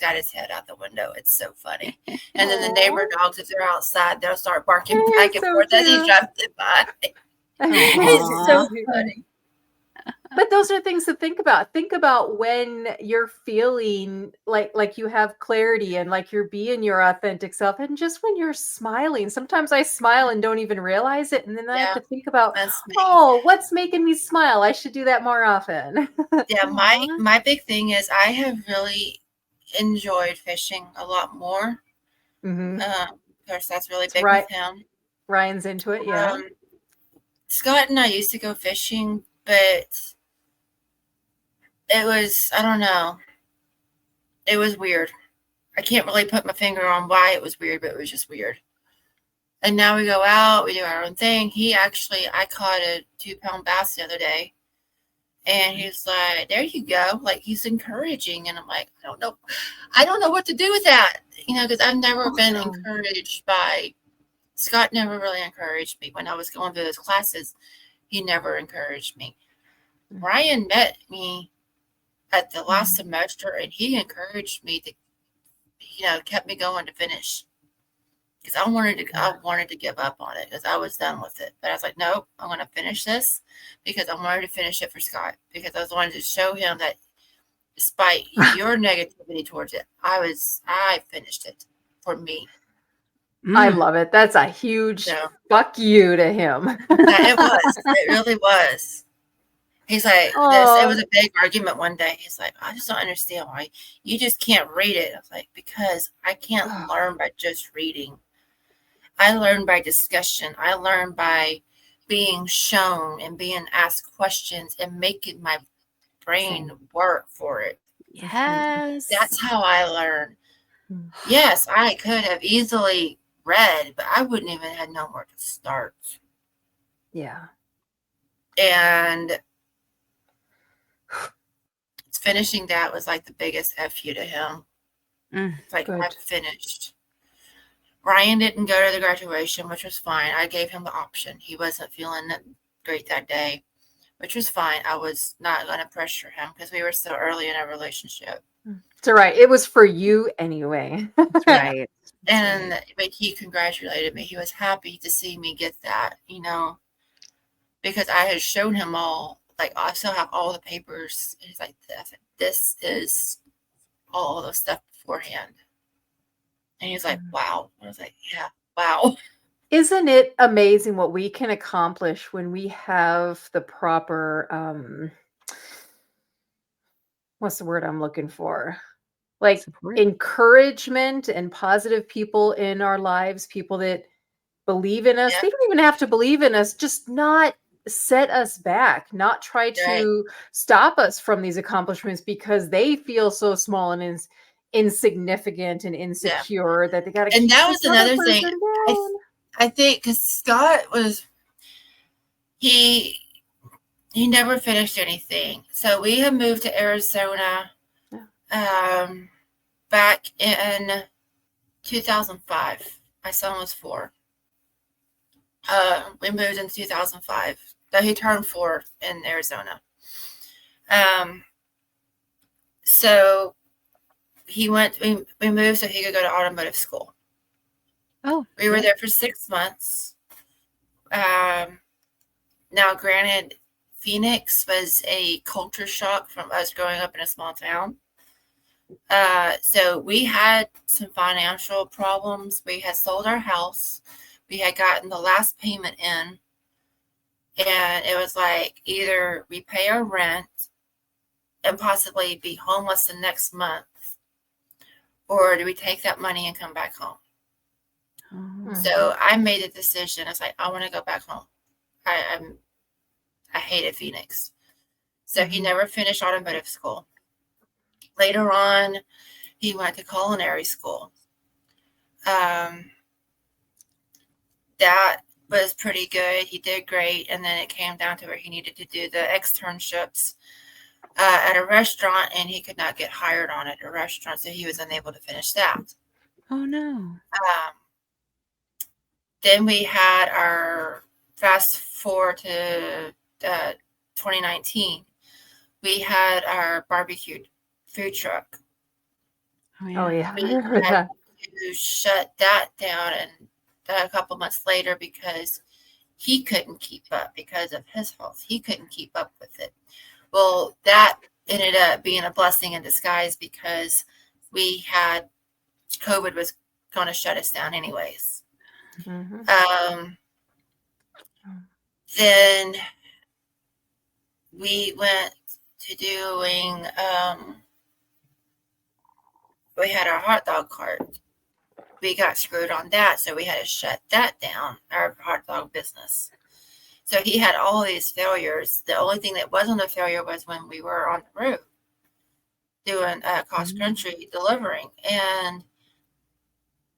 got his head out the window. It's so funny. And then the neighbor Aw, dogs, if they're outside, they'll start barking back it's and so forth as he cute. drives it by. It's Aw. so funny. But those are things to think about. Think about when you're feeling like you have clarity and like you're being your authentic self, and just when you're smiling. Sometimes I smile and don't even realize it, and then I have Yeah, to think about, that's me. oh, what's making me smile? I should do that more often. Yeah, my Aw. my big thing is I have really enjoyed fishing a lot more. Hmm. Of course, that's really It's big with right. him. Ryan's into it, yeah. Um, Scott and I used to go fishing, but it was, I don't know, it was weird. I can't really put my finger on why it was weird, but it was just weird. And now we go out, we do our own thing. I caught a 2-pound bass the other day, and he's like, "There you go." Like, he's encouraging, and I'm like, I don't know what to do with that, because I've never been Awesome. encouraged by Scott. Never really encouraged me when I was going through those classes. He never encouraged me. Ryan met me at the last semester, and he encouraged me to, kept me going to finish. Because I wanted to give up on it because I was done with it. But I was like, nope, I'm going to finish this because I wanted to finish it for Scott, because I wanted to show him that despite your negativity towards it, I finished it for me. I Mm. love it. That's a huge So fuck you to him. it really was. He's like, it Oh, was a big argument one day. He's like, I just don't understand why you just can't read it. I was like, because I can't learn by just reading. I learn by discussion. I learn by being shown and being asked questions and making my brain work for it. Yes. That's how I learn. Yes, I could have easily read, but I wouldn't even have known where to start. yeah. And finishing that was like the biggest F you to him. Mm. It's like, Good. I've finished. Ryan didn't go to the graduation, which was fine. I gave him the option. He wasn't feeling great that day, which was fine. I was not going to pressure him because we were so early in our relationship. It's all right. It was for you anyway. That's right. But he congratulated me. He was happy to see me get that, because I had shown him all. Like, I still have all the papers. He's like, this is all the stuff beforehand. And he's like, wow. I was like, yeah, wow. Isn't it amazing what we can accomplish when we have the proper what's the word I'm looking for? Like Support. encouragement and positive people in our lives, people that believe in us. Yeah, They don't even have to believe in us, just not set us back, not try right. to stop us from these accomplishments because they feel so small and insignificant and Yeah. insecure that they got to And keep that this was other another thing. person I, down. I think because Scott he never finished anything. So we had moved to Arizona back in 2005. My son was 4. We moved in 2005. So he turned 4 in Arizona. So we moved so he could go to automotive school. Oh, We were there for 6 months. Now, granted, Phoenix was a culture shock from us growing up in a small town. So we had some financial problems. We had sold our house. We had gotten the last payment in. And it was like, either we pay our rent and possibly be homeless the next month, or do we take that money and come back home? Oh. So I made a decision. I was like, I want to go back home. I hated Phoenix. So he never finished automotive school. Later on, he went to culinary school. That was pretty good. He did great. And then it came down to where he needed to do the externships at a restaurant, and he could not get hired on at a restaurant. So he was unable to finish that. Oh no. Then we had our fast forward to 2019. We had our barbecued food truck. Oh yeah. We had to shut that down and a couple months later because he couldn't keep up because of his health. He couldn't keep up with it. Well, that ended up being a blessing in disguise because we had COVID was going to shut us down anyways. Then we went to doing, we had our hot dog cart. We got screwed on that, so we had to shut that down, our hot dog business. So he had all these failures. The only thing that wasn't a failure was when we were on the road doing cross country delivering. And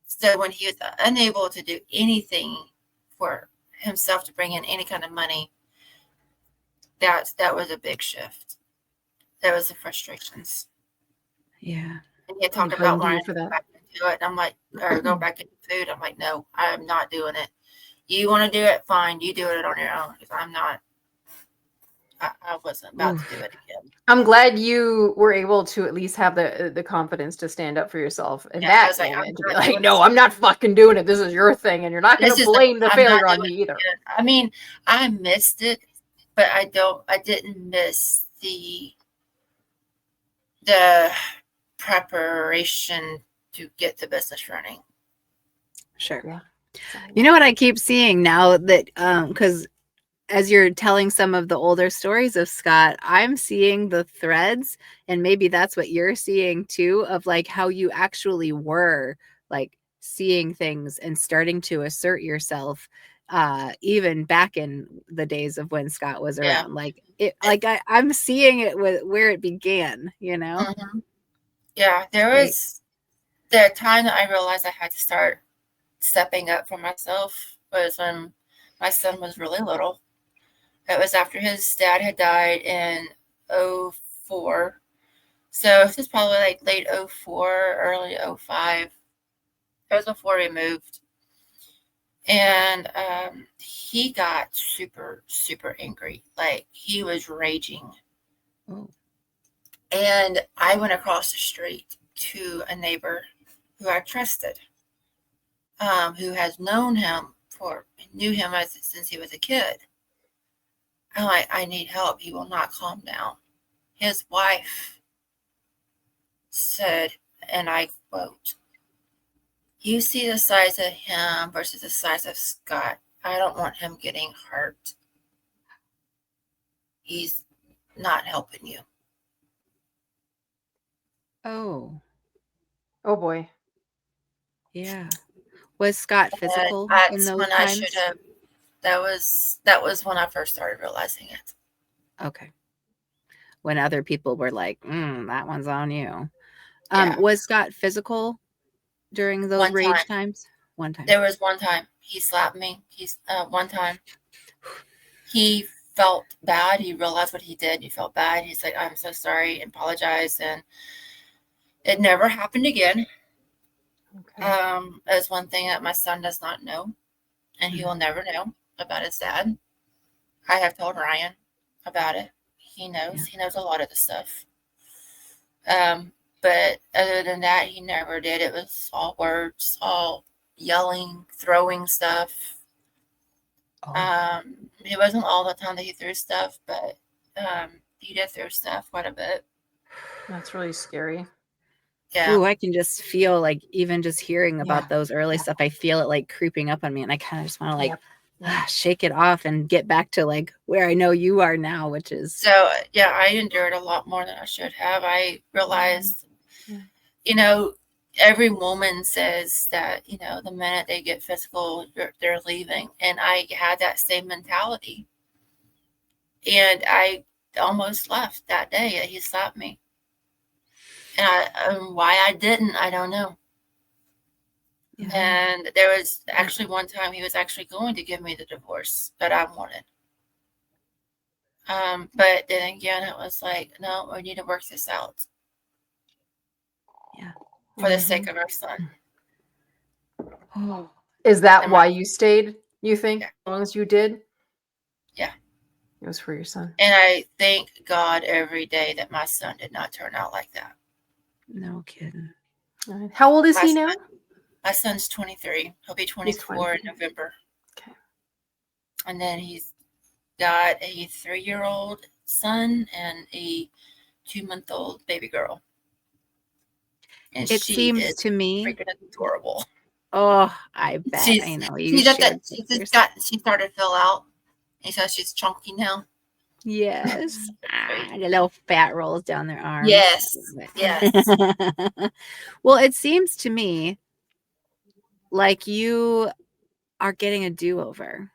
so when he was unable to do anything for himself to bring in any kind of money, that was a big shift. That was the frustrations. Yeah. And he had talked about wanting to go back into it. I'm like, or go back into food. I'm like, no, I'm not doing it. You want to do it, fine. You do it on your own. Because I'm not. I wasn't about to do it again. I'm glad you were able to at least have the confidence to stand up for yourself and that moment to be like, no, I'm not fucking doing it. This is your thing, and you're not going to blame the failure on me either. I mean, I missed it, but I didn't miss the preparation to get the business running. Sure. Yeah. You know what I keep seeing now that because as you're telling some of the older stories of Scott, I'm seeing the threads, and maybe that's what you're seeing too, of like how you actually were like seeing things and starting to assert yourself even back in the days of when Scott was around. Like it, like I'm seeing it with where it began, you know? Yeah, there was the time that I realized I had to start stepping up for myself was when my son was really little. It was after his dad had died in 2004. So this is probably like late 2004, early 2005. It was before we moved. And he got super, super angry. Like he was raging. And I went across the street to a neighbor who I trusted, who has known him knew him since he was a kid. I'm like, I need help. He will not calm down. His wife said, and I quote, "You see the size of him versus the size of Scott. I don't want him getting hurt. He's not helping you." Oh boy. Yeah. Was Scott physical in those times? That was when I first started realizing it. Okay. When other people were like, that one's on you. Was Scott physical during those rage times? One time. There was one time he slapped me. One time he felt bad. He realized what he did. He felt bad. He's like, "I'm so sorry," and apologized. And it never happened again. That's one thing that my son does not know, and he will never know about his dad. I have told Ryan about it. He knows. Yeah. He knows a lot of the stuff. But other than that, he never did. It was all words, all yelling, throwing stuff. It wasn't all the time that he threw stuff, but he did throw stuff quite a bit. That's really scary. Yeah. Ooh, I can just feel like even just hearing about those early stuff, I feel it like creeping up on me, and I kind of just want to like shake it off and get back to like where I know you are now, which is I endured a lot more than I should have. I realized, every woman says that, the minute they get physical, they're leaving. And I had that same mentality. And I almost left that day that he slapped me. And why I didn't, I don't know. Yeah. And there was actually one time he was actually going to give me the divorce that I wanted. But then again, it was like, no, we need to work this out. Yeah. For the sake of our son. Is that why you stayed, you think, as long as you did? Yeah. It was for your son. And I thank God every day that my son did not turn out like that. No kidding. How old is he now? My son's 23. He'll be 24 in November. Okay. And then he's got a 3-year-old son and a 2-month-old baby girl. And it seems to me freaking adorable. Oh, I bet. I know you. She started to fill out. He says she's chunky now. Yes. The little fat rolls down their arms. Yes. Yes. Well, it seems to me like you are getting a do-over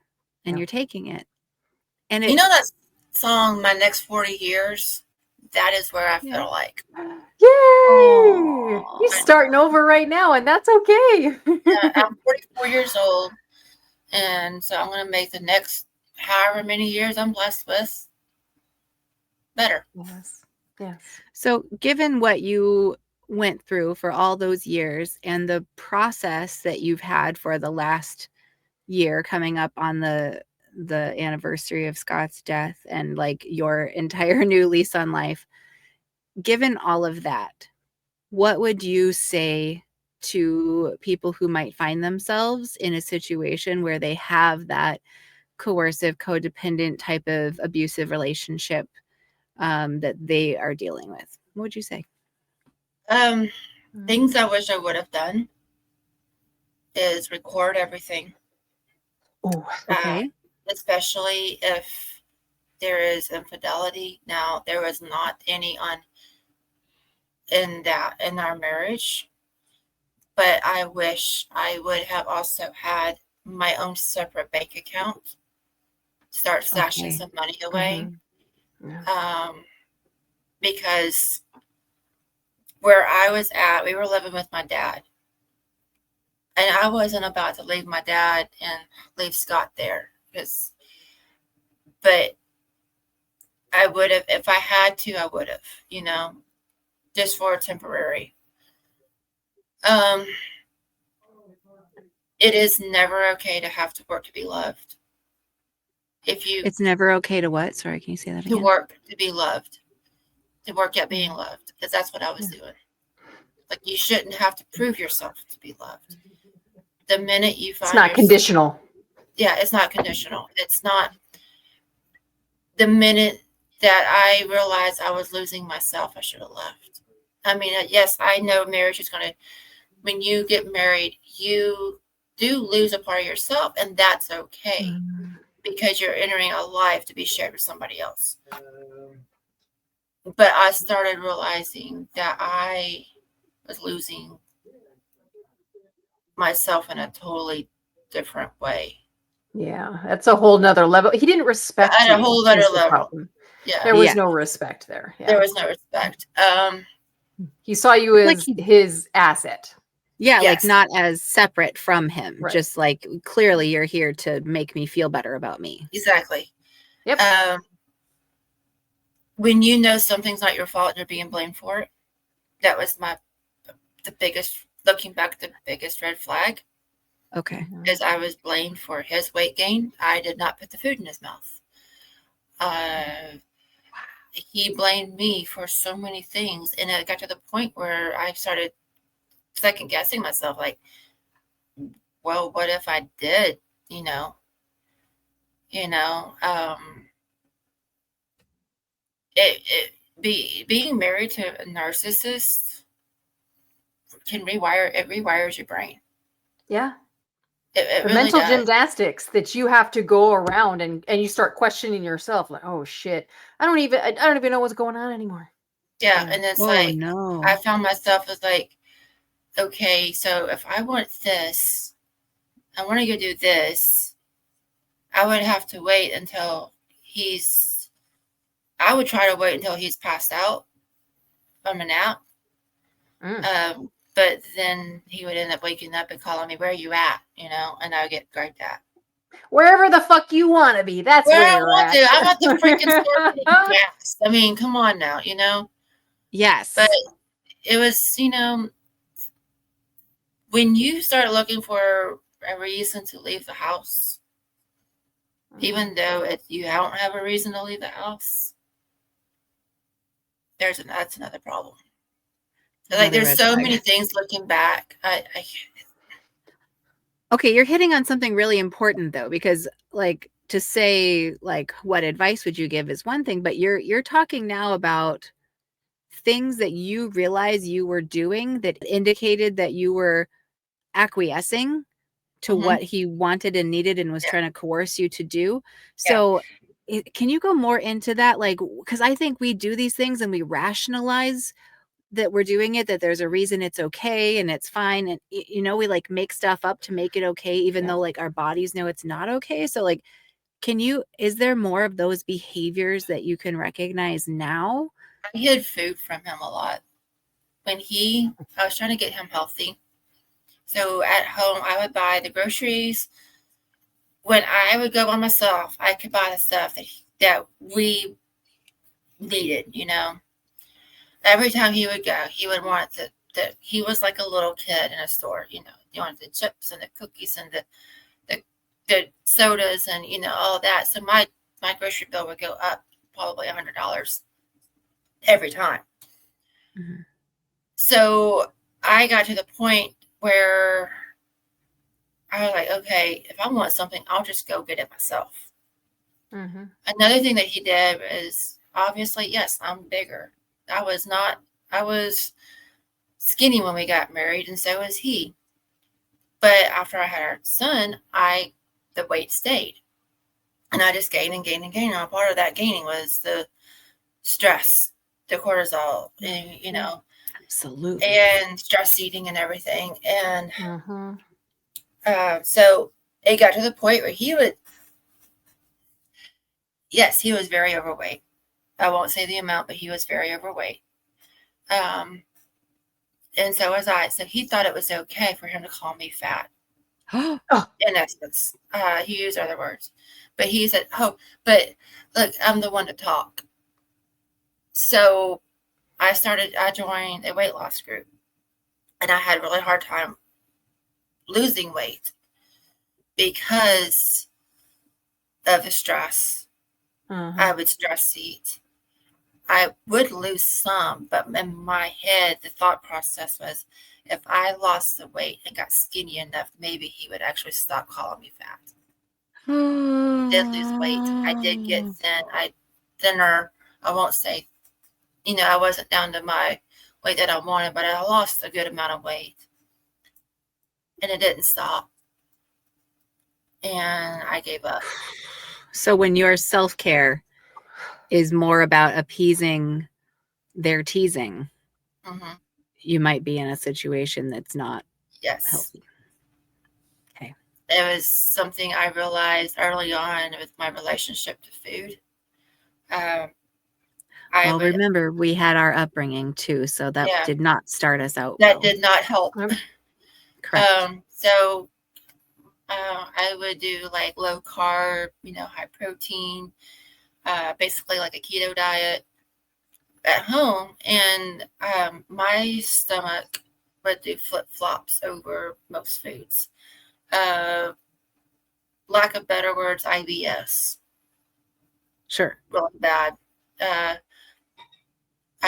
and you're taking it. And that song, My Next 40 Years? That is where I feel like. Yay! Oh, you're starting over right now, and that's okay. I'm 44 years old, and so I'm going to make the next however many years I'm blessed with better. Yes. So given what you went through for all those years and the process that you've had for the last year coming up on the anniversary of Scott's death and like your entire new lease on life, given all of that, what would you say to people who might find themselves in a situation where they have that coercive, codependent type of abusive relationship that they are dealing with? What would you say? Things I wish I would have done is record everything. Oh, okay. Especially if there is infidelity. Now, there was not any in our marriage, but I wish I would have also had my own separate bank account, start stashing some money away. Because where I was at, we were living with my dad, and I wasn't about to leave my dad and leave Scott there, but I would have, if I had to, I would have, just for temporary. It is never okay to have to work to be loved. It's never okay to what? Sorry, can you say that again? To work to be loved. To work at being loved. Because that's what I was doing. Like, you shouldn't have to prove yourself to be loved. The minute you find it's not conditional. Yeah, it's not conditional. It's not. The minute that I realized I was losing myself, I should have left. I mean, yes, I know marriage is going to, when you get married, you do lose a part of yourself, and that's okay. Because you're entering a life to be shared with somebody else. But I started realizing that I was losing myself in a totally different way. Yeah, that's a whole nother level. He didn't respect you. At a whole other level. Yeah. There was no respect there. Yeah. There was no respect. He saw you as his asset. Yeah, yes. Like not as separate from him. Right. Just like, clearly you're here to make me feel better about me. Exactly. Yep. When you know something's not your fault and you're being blamed for it, that was the biggest, looking back, the biggest red flag. Okay. Because I was blamed for his weight gain. I did not put the food in his mouth. He blamed me for so many things. And it got to the point where I started second guessing myself, like, well, what if I did, being married to a narcissist rewires your brain. Yeah. It the really mental does. Gymnastics that you have to go around and you start questioning yourself, like, oh shit, I don't even know what's going on anymore. Yeah. And it's no. I found myself as like, okay, so if I want this, I want to go do this, I would have to wait until I would try to wait until he's passed out from a nap. But then he would end up waking up and calling me, where are you at? You know, and I would get griped at. Wherever the fuck you want to be, that's where I you're want at. to. I'm at the freaking store getting gas. I mean, come on now, you know? Yes. But it was, you know, when you start looking for a reason to leave the house, even though you don't have a reason to leave the house, that's another problem. Like, there's so many things looking back. Okay, you're hitting on something really important though, because like to say like what advice would you give is one thing, but you're talking now about things that you realize you were doing that indicated that you were acquiescing to what he wanted and needed and was trying to coerce you to do. So can you go more into that? Like, because I think we do these things and we rationalize that we're doing it, that there's a reason it's okay and it's fine. And, you know, we like make stuff up to make it okay, even though like our bodies know it's not okay. So like, is there more of those behaviors that you can recognize now? I hid food from him a lot. I was trying to get him healthy. So at home, I would buy the groceries. When I would go by myself, I could buy the stuff that we needed, you know. Every time he would go, he would want he was like a little kid in a store, you know. He wanted the chips and the cookies and the sodas and, you know, all that. So my grocery bill would go up probably $100 every time. Mm-hmm. So I got to the point where I was like, okay, if I want something, I'll just go get it myself. Mm-hmm. Another thing that he did is, obviously, yes, I'm bigger. I was skinny when we got married, and so was he. But after I had our son, the weight stayed. And I just gained and gained and gained. And part of that gaining was the stress, the cortisol, and, you know. Absolutely. And stress eating and everything. And so it got to the point where he was very overweight. I won't say the amount, but he was very overweight. And so was I. So he thought it was okay for him to call me fat. In essence, he used other words. But he said, oh, but look, I'm the one to talk. So I joined a weight loss group, and I had a really hard time losing weight because of the stress. I would stress eat. I would lose some, but in my head, the thought process was, if I lost the weight and got skinny enough, maybe he would actually stop calling me fat. I did lose weight. I did get thinner. I won't say, you know, I wasn't down to my weight that I wanted, but I lost a good amount of weight. And it didn't stop. And I gave up. So when your self-care is more about appeasing their teasing, you might be in a situation that's not healthy. Okay. It was something I realized early on with my relationship to food. Remember, we had our upbringing too, so that did not start us out well. Did not help. Correct. So I would do like low carb, you know, high protein, basically like a keto diet at home. And my stomach would do flip-flops over most foods. Lack of better words, IBS. Sure. Really bad. I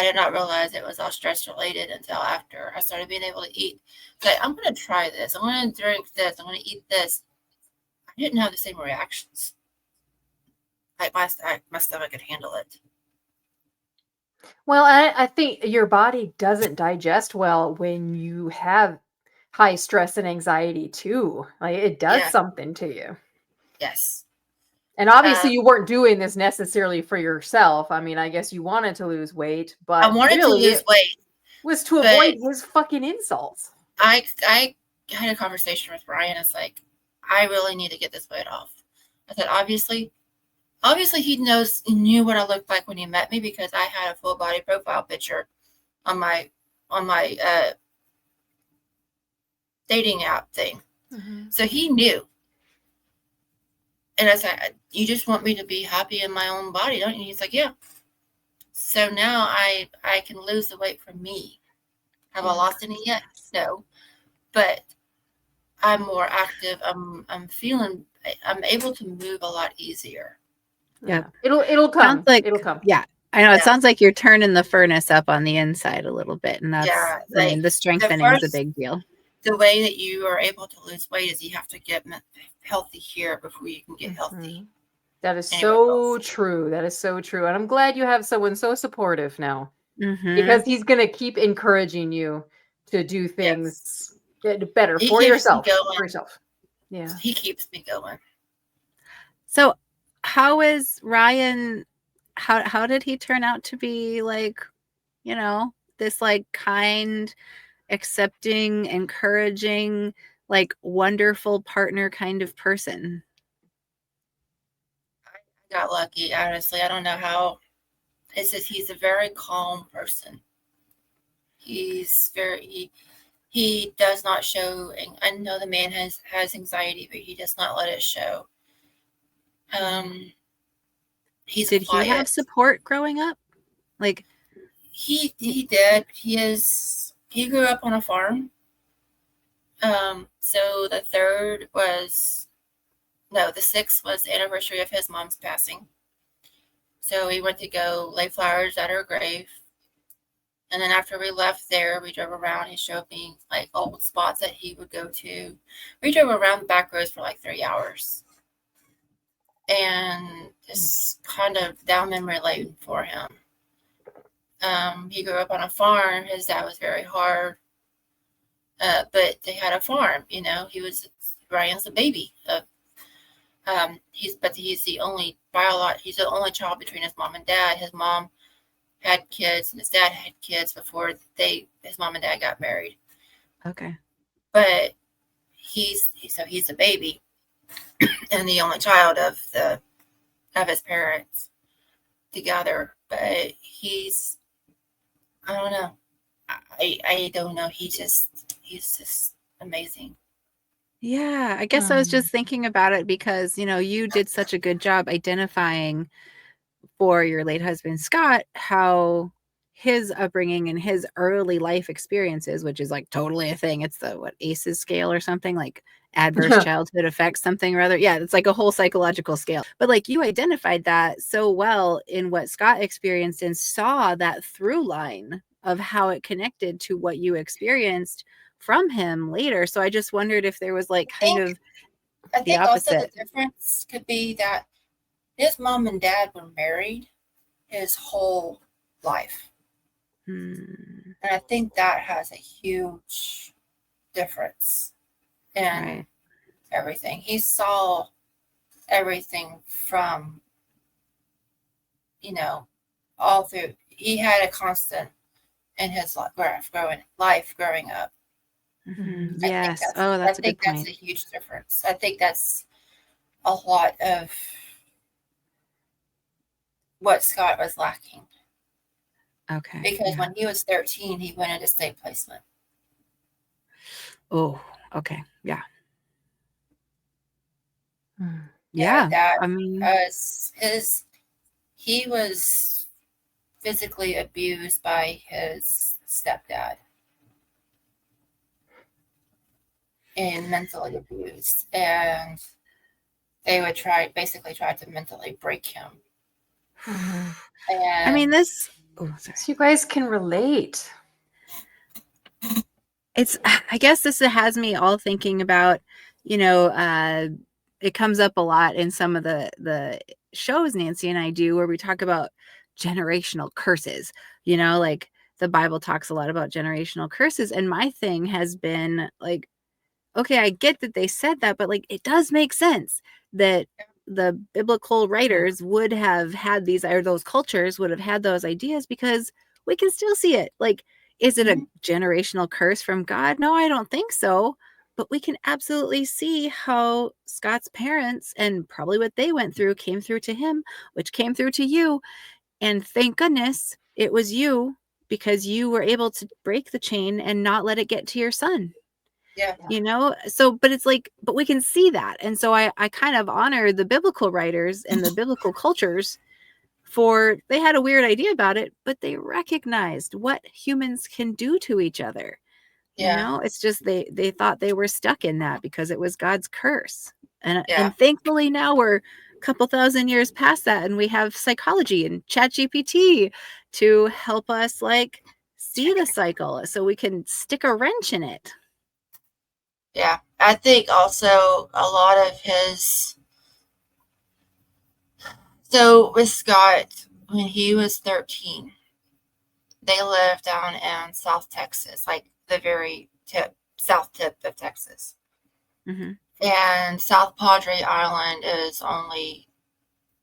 did not realize it was all stress related until after I started being able to eat. So I'm going to try this. I'm going to drink this. I'm going to eat this. I didn't have the same reactions. Like my stomach could handle it. Well, I think your body doesn't digest well when you have high stress and anxiety too. Like, it does something to you. Yes. And obviously you weren't doing this necessarily for yourself. I mean, I guess you wanted to lose weight, but I wanted to lose weight. Was to avoid his fucking insults. I had a conversation with Ryan. It's like, I really need to get this weight off. I said, obviously he knew what I looked like when he met me, because I had a full body profile picture on my dating app thing. So he knew. And I said, you just want me to be happy in my own body, don't you? He's like, yeah. So now I can lose the weight for me. Have I lost any yet? No. But I'm more active. I'm able to move a lot easier. Yeah. It'll come. Sounds like, it'll come. Yeah. I know. It sounds like you're turning the furnace up on the inside a little bit. And that's, I mean, the strengthening is a big deal. The way that you are able to lose weight is you have to get healthy here before you can get healthy. That is so true. That is so true. And I'm glad you have someone so supportive now, because he's going to keep encouraging you to do things better for yourself. Yeah. He keeps me going. So how is Ryan, how did he turn out to be, like, you know, this like kind, accepting, encouraging, like wonderful partner kind of person? I got lucky, honestly. I don't know how. It's just, he's a very calm person. He's very, he does not show, and I know the man has anxiety, but he does not let it show. Did he have support growing up? Like, he did. He grew up on a farm. So the 6th was the anniversary of his mom's passing. So we went to go lay flowers at her grave. And then after we left there, we drove around. He showed me like old spots that he would go to. We drove around the back roads for like 3 hours. And just kind of down memory lane for him. He grew up on a farm. His dad was very hard. But they had a farm, you know. Ryan's the baby. He's the only child between his mom and dad. His mom had kids and his dad had kids before his mom and dad got married. Okay. But he's the baby and the only child of his parents together. But I don't know. I don't know. He's just amazing. Yeah, I guess I was just thinking about it because, you know, you did such a good job identifying for your late husband, Scott, how his upbringing and his early life experiences, which is like totally a thing. It's the ACEs scale or something, like adverse childhood effects, something or other. Yeah, it's like a whole psychological scale. But like you identified that so well in what Scott experienced and saw that through line of how it connected to what you experienced from him later. So I just wondered if there was like kind of the opposite. Also the difference could be that his mom and dad were married his whole life. And I think that has a huge difference in everything. He saw everything from, you know, all through. He had a constant in his life growing up. Yes. That's a good point. That's a huge difference. I think that's a lot of what Scott was lacking. Okay. Because when he was 13, he went into state placement. Oh, okay. Yeah. Yeah. That, I mean, he was physically abused by his stepdad. And mentally abused. And they would try to mentally break him. And I mean, this. Oh, sorry. So you guys can relate. I guess this has me all thinking about, you know, it comes up a lot in some of the shows Nanci and I do where we talk about generational curses, you know, like the Bible talks a lot about generational curses. And my thing has been like, okay, I get that they said that, but like, it does make sense that the biblical writers would have had those cultures would have had those ideas because we can still see it. Like Is it a generational curse from God? No, I don't think so. But we can absolutely see how Scott's parents and probably what they went through came through to him, which came through to you. And thank goodness it was you, because you were able to break the chain and not let it get to your son. Yeah. So, but it's like, but we can see that. And so I kind of honor the biblical writers and the biblical cultures, for they had a weird idea about it, but they recognized what humans can do to each other. Yeah. It's just they thought they were stuck in that because it was God's curse. Yeah. And thankfully now we're a couple thousand years past that, and we have psychology and ChatGPT to help us like see the cycle so we can stick a wrench in it. Yeah. I think also a lot of so with Scott, when he was 13, they lived down in South Texas, like the very south tip of Texas. Mm-hmm. And South Padre Island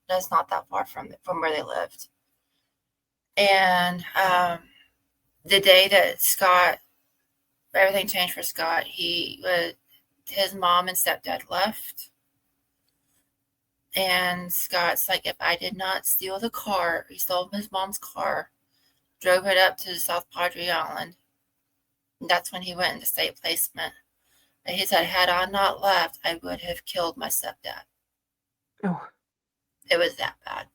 that's not that far from where they lived. And the day that everything changed for Scott, his mom and stepdad left. And Scott's like, if I did not steal the car, he stole his mom's car, drove it up to South Padre Island. And that's when he went into state placement. And he said, had I not left, I would have killed my stepdad. Oh. It was that bad.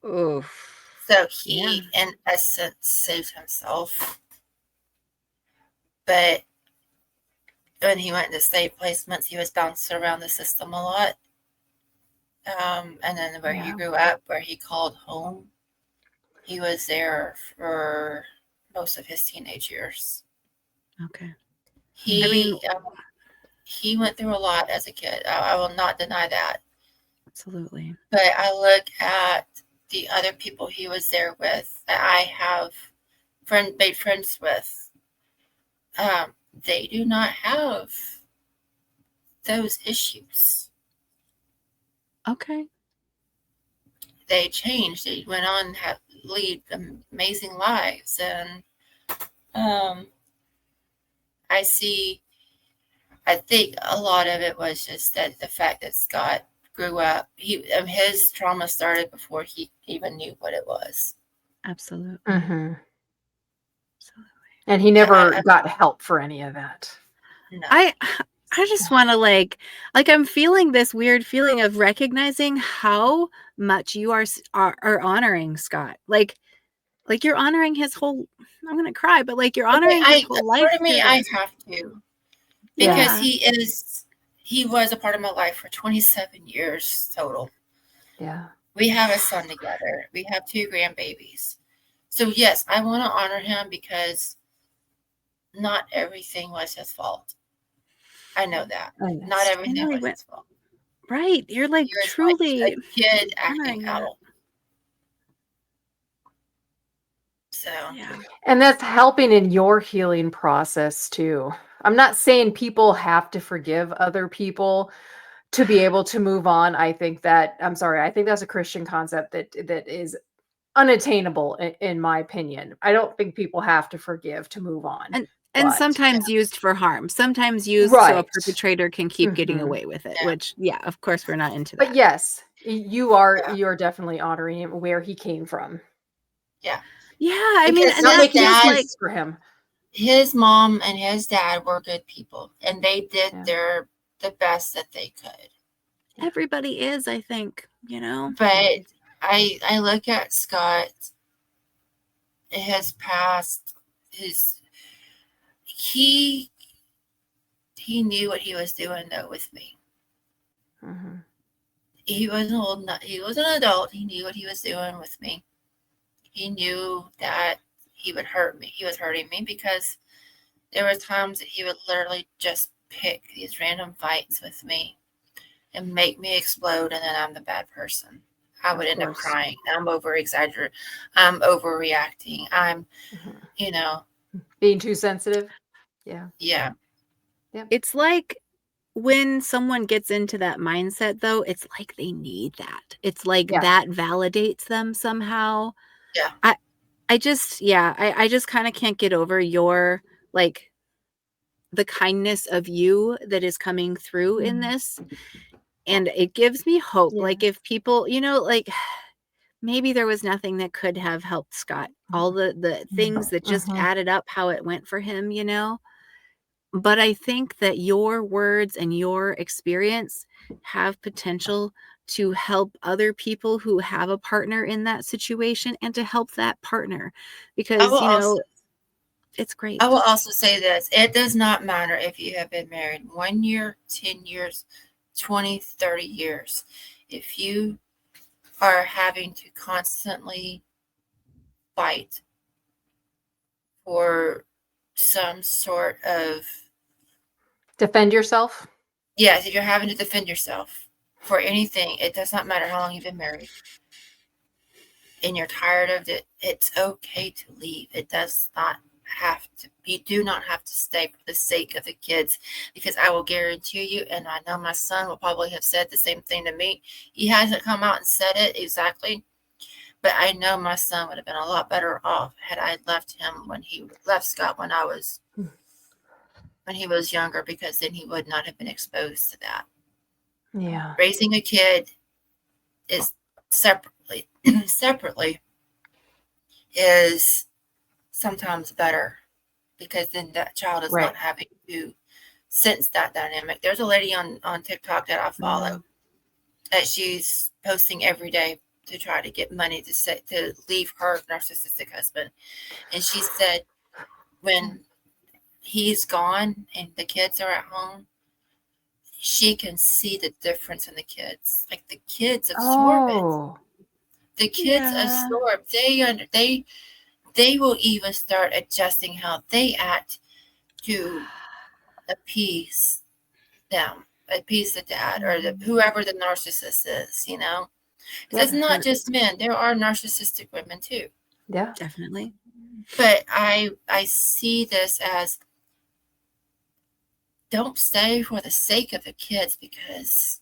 Oof. So he, in essence, saved himself. But when he went into state placements, he was bouncing around the system a lot. And then where he grew up, where he called home, he was there for most of his teenage years. Okay. He went through a lot as a kid. I will not deny that. Absolutely. But I look at the other people he was there with, that I have made friends with. They do not have those issues. Okay. They changed. They went on to lead amazing lives. And I think a lot of it was just that the fact that Scott grew up, his trauma started before he even knew what it was. Absolutely. Mm-hmm. And he never got help for any of that. No. I just want to like I'm feeling this weird feeling of recognizing how much you are honoring Scott. Like you're honoring his whole, I'm going to cry, but like you're honoring his whole life. For me, I have to. Because he was a part of my life for 27 years total. Yeah. We have a son together. We have 2 grandbabies. So yes, I want to honor him because not everything was his fault. I know that. Not everything was his fault. Right. You're like truly like a kid acting out. So yeah. And that's helping in your healing process too. I'm not saying people have to forgive other people to be able to move on. I think that's a Christian concept that is unattainable in my opinion. I don't think people have to forgive to move on. And sometimes used for harm, sometimes used so a perpetrator can keep getting away with it, which, of course, we're not into that. But yes, you're definitely honoring him where he came from. Yeah. Yeah, I mean, and that makes sense for him. His mom and his dad were good people, and they did the best that they could. Everybody is, I think, But I look at Scott, his past, he knew what he was doing though with me. Mm-hmm. He was an adult. He knew what he was doing with me. He knew that he would hurt me. He was hurting me because there were times that he would literally just pick these random fights with me and make me explode, and then I'm the bad person. I would end up crying. I'm over-exaggerating. I'm overreacting. I'm, being too sensitive. Yeah. Yeah. It's like when someone gets into that mindset, though, it's like they need that. It's like that validates them somehow. Yeah. I just kind of can't get over your, like, the kindness of you that is coming through in this. And it gives me hope. Yeah. Like, if people, like, maybe there was nothing that could have helped Scott. All the things that just added up how it went for him, But I think that your words and your experience have potential to help other people who have a partner in that situation, and to help that partner, I will because, also it's great. I will also say this. It does not matter if you have been married 1 year, 10 years, 20, 30 years. If you are having to constantly fight for some sort of, Defend yourself. yes, if you're having to defend yourself for anything, it does not matter how long you've been married, and you're tired of it, it's okay to leave. It does not have to, you do not have to stay for the sake of the kids, because I will guarantee you, and I know my son will probably have said the same thing to me. He hasn't come out and said it exactly, but I know my son would have been a lot better off had I left him when he left Scott when he was younger, because then he would not have been exposed to that. Yeah. Raising a kid is separately is sometimes better, because then that child is Right. not having to sense that dynamic. There's a lady on TikTok that I follow that she's posting every day to try to get money to leave her narcissistic husband. And she said when he's gone and the kids are at home, she can see the difference in the kids. Like, the kids absorb it. Oh. The kids Yeah. absorb. They will even start adjusting how they act to appease them, appease the dad or whoever the narcissist is. It's not just men. There are narcissistic women too. Yeah. Definitely. But I see this as, don't stay for the sake of the kids, because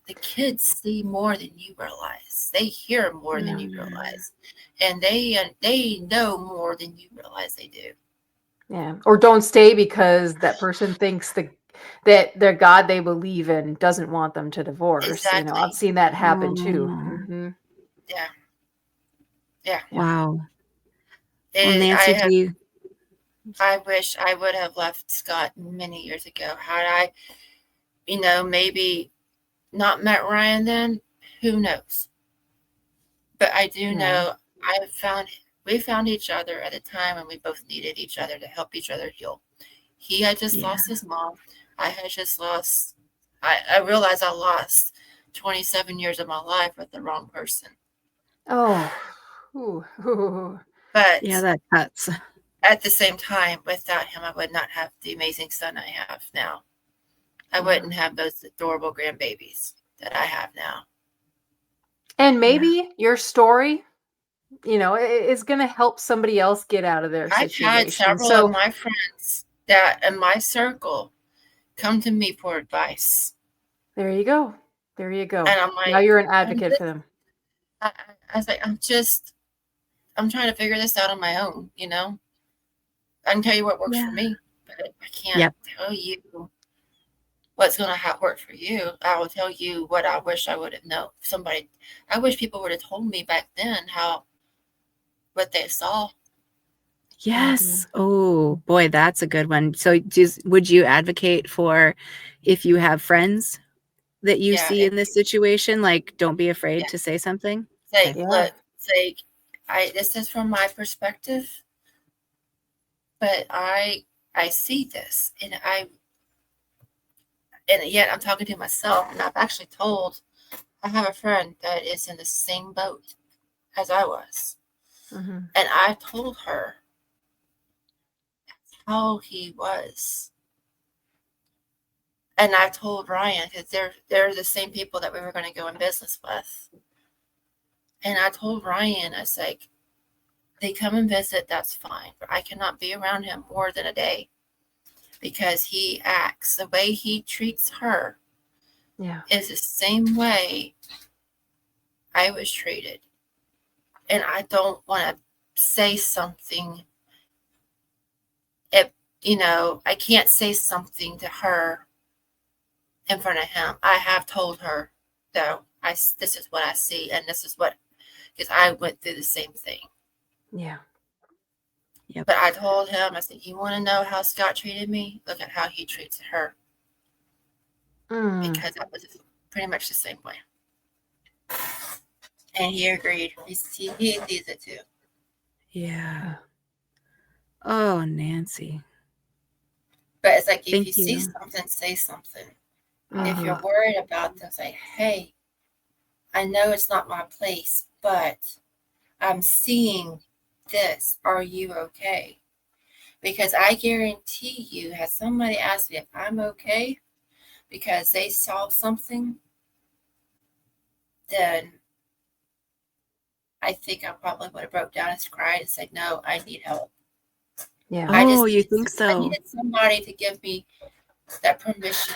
the kids see more than you realize. They hear more than you realize, and they know more than you realize they do. Yeah. Or don't stay because that person thinks that their God they believe in doesn't want them to divorce. Exactly. I've seen that happen too. Yeah. Yeah. Wow. Well, Nanci, I wish I would have left Scott many years ago. Had I, maybe not met Ryan then, who knows? But I do know we found each other at a time when we both needed each other to help each other heal. He had just lost his mom. I had just lost, I realized I lost 27 years of my life with the wrong person. Oh. Ooh. But yeah, that cuts. at the same time, without him, I would not have the amazing son I have now. I wouldn't have those adorable grandbabies that I have now. And maybe your story, is going to help somebody else get out of their I've had situation. several of my friends that in my circle come to me for advice. There you go. There you go. And I'm like, now you're an advocate for them. I was like, I'm trying to figure this out on my own, I can tell you what works for me, but I can't tell you what's going to work for you. I will tell you what I wish I would have known. I wish people would have told me back then what they saw. Yes. Oh boy, that's a good one. So would you advocate for, if you have friends that you see in this situation, like, don't be afraid to say something? Say, look, this is from my perspective, but I see this, and yet I'm talking to myself, and I've actually I have a friend that is in the same boat as I was. And I told her how he was. And I told Ryan, because they're the same people that we were going to go in business with. And I told Ryan, I was like, they come and visit, that's fine, but I cannot be around him more than a day, because he acts, the way he treats her is the same way I was treated. And I don't want to say something. If, I can't say something to her in front of him. I have told her, though, this is what I see, and this is what, because I went through the same thing. Yeah. Yep. But I told him, I said, you want to know how Scott treated me? Look at how he treats her. Because that was pretty much the same way. And he agreed. He sees it too. Yeah. Oh, Nanci. But it's like, if Thank you see you. something, say something. Mhm. If you're worried about them, say, hey, I know it's not my place, but I'm seeing this. Are you okay? Because I guarantee you, has somebody asked me if I'm okay because they saw something, then I think I probably would have broke down and cried and said, no, I need help. Yeah. Oh, you think so? I needed somebody to give me that permission.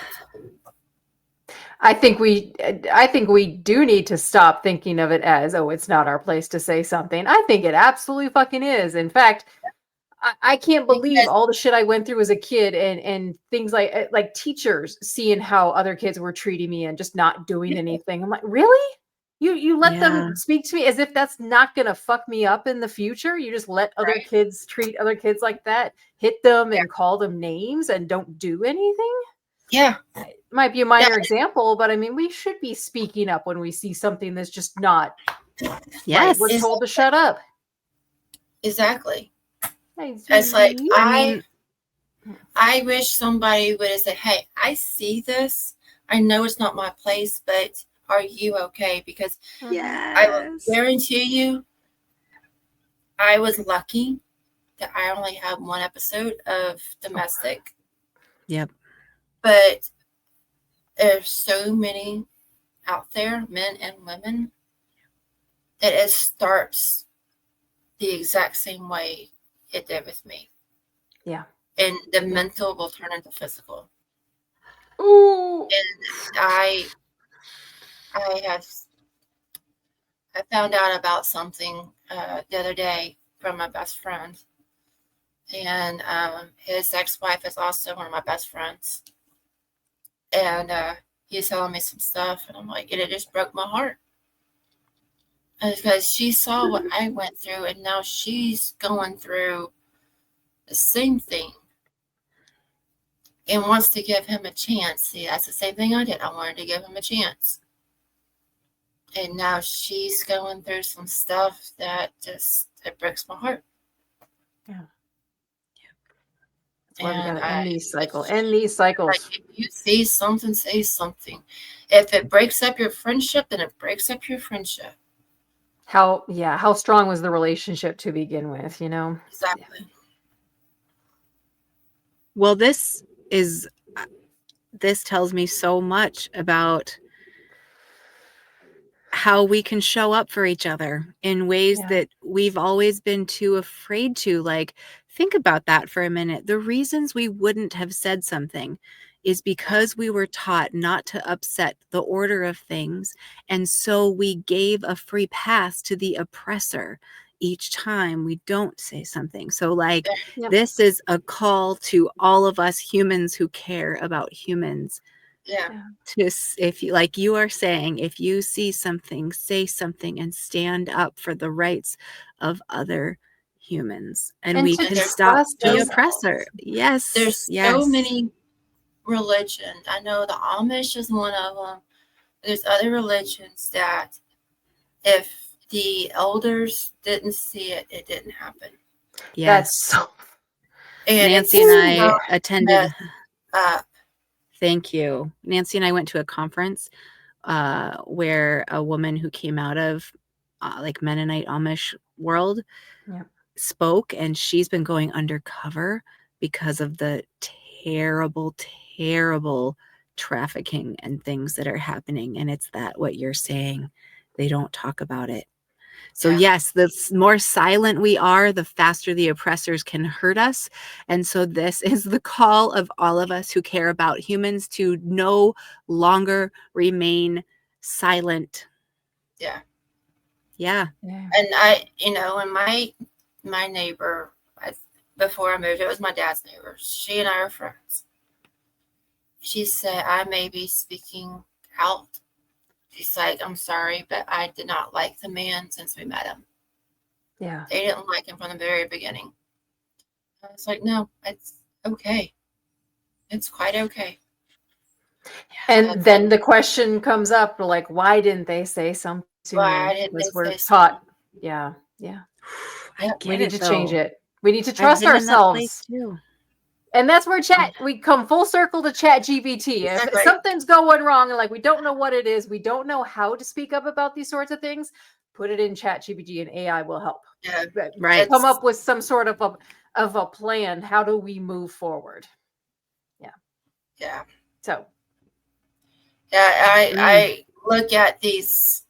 I think we do need to stop thinking of it as, oh, it's not our place to say something. I think it absolutely fucking is. In fact, I can't believe all the shit I went through as a kid, and things like teachers seeing how other kids were treating me and just not doing anything. I'm like, really? You let them speak to me as if that's not gonna fuck me up in the future? You just let other kids treat other kids like that, hit them and call them names and don't do anything? Yeah. It might be a minor example, but I mean, we should be speaking up when we see something that's just not right. We're told to shut up. Exactly. Hey, it's like, I I wish somebody would have said, hey, I see this. I know it's not my place, but are you okay? Because I will guarantee you, I was lucky that I only had one episode of domestic. Yep. But there's so many out there, men and women, that it starts the exact same way it did with me. Yeah. And the mental will turn into physical. Ooh. And I found out about something the other day from my best friend. And his ex-wife is also one of my best friends. And he's telling me some stuff, and I'm like, and it just broke my heart. Because she saw what I went through, and now she's going through the same thing and wants to give him a chance. See, that's the same thing I did. I wanted to give him a chance. And now she's going through some stuff that it breaks my heart. Yeah. That's why we gotta end these cycles. End these cycles. Like, if you see something, say something. If it breaks up your friendship, then it breaks up your friendship. How strong was the relationship to begin with, Exactly. Yeah. Well, this tells me so much about how we can show up for each other in ways that we've always been too afraid to. Like, think about that for a minute. The reasons we wouldn't have said something is because we were taught not to upset the order of things. And so we gave a free pass to the oppressor each time we don't say something. So this is a call to all of us humans who care about humans. Yeah. If you, like you are saying, if you see something, say something and stand up for the rights of other humans, and we can stop the oppressor. Yes. There's so many religions. I know the Amish is one of them. There's other religions that if the elders didn't see it, it didn't happen. Yes. And Nanci and I attended. Thank you. Nanci and I went to a conference where a woman who came out of like Mennonite Amish world spoke, and she's been going undercover because of the terrible, terrible trafficking and things that are happening. And it's what you're saying. They don't talk about it. So yes, the more silent we are, the faster the oppressors can hurt us. And so this is the call of all of us who care about humans to no longer remain silent. Yeah. Yeah. And I, in my my neighbor, before I moved, it was my dad's neighbor. She and I are friends. She said, I may be speaking out. She's like, I'm sorry, but I did not like the man since we met him. Yeah. They didn't like him from the very beginning. I was like, no, it's okay. It's quite okay. And then the question comes up, like, why didn't they say something to Why me? didn't Because they we're say taught. Yeah. I Yep. get We need it, to though. change it. We need to I've trust been in that place ourselves. too. And that's where we come full circle to ChatGPT. If Exactly. something's going wrong and like we don't know what it is, we don't know how to speak up about these sorts of things, put it in ChatGPT and AI will help. Yeah. Right. Come up with some sort of a plan. How do we move forward? Yeah. So Yeah, I look at these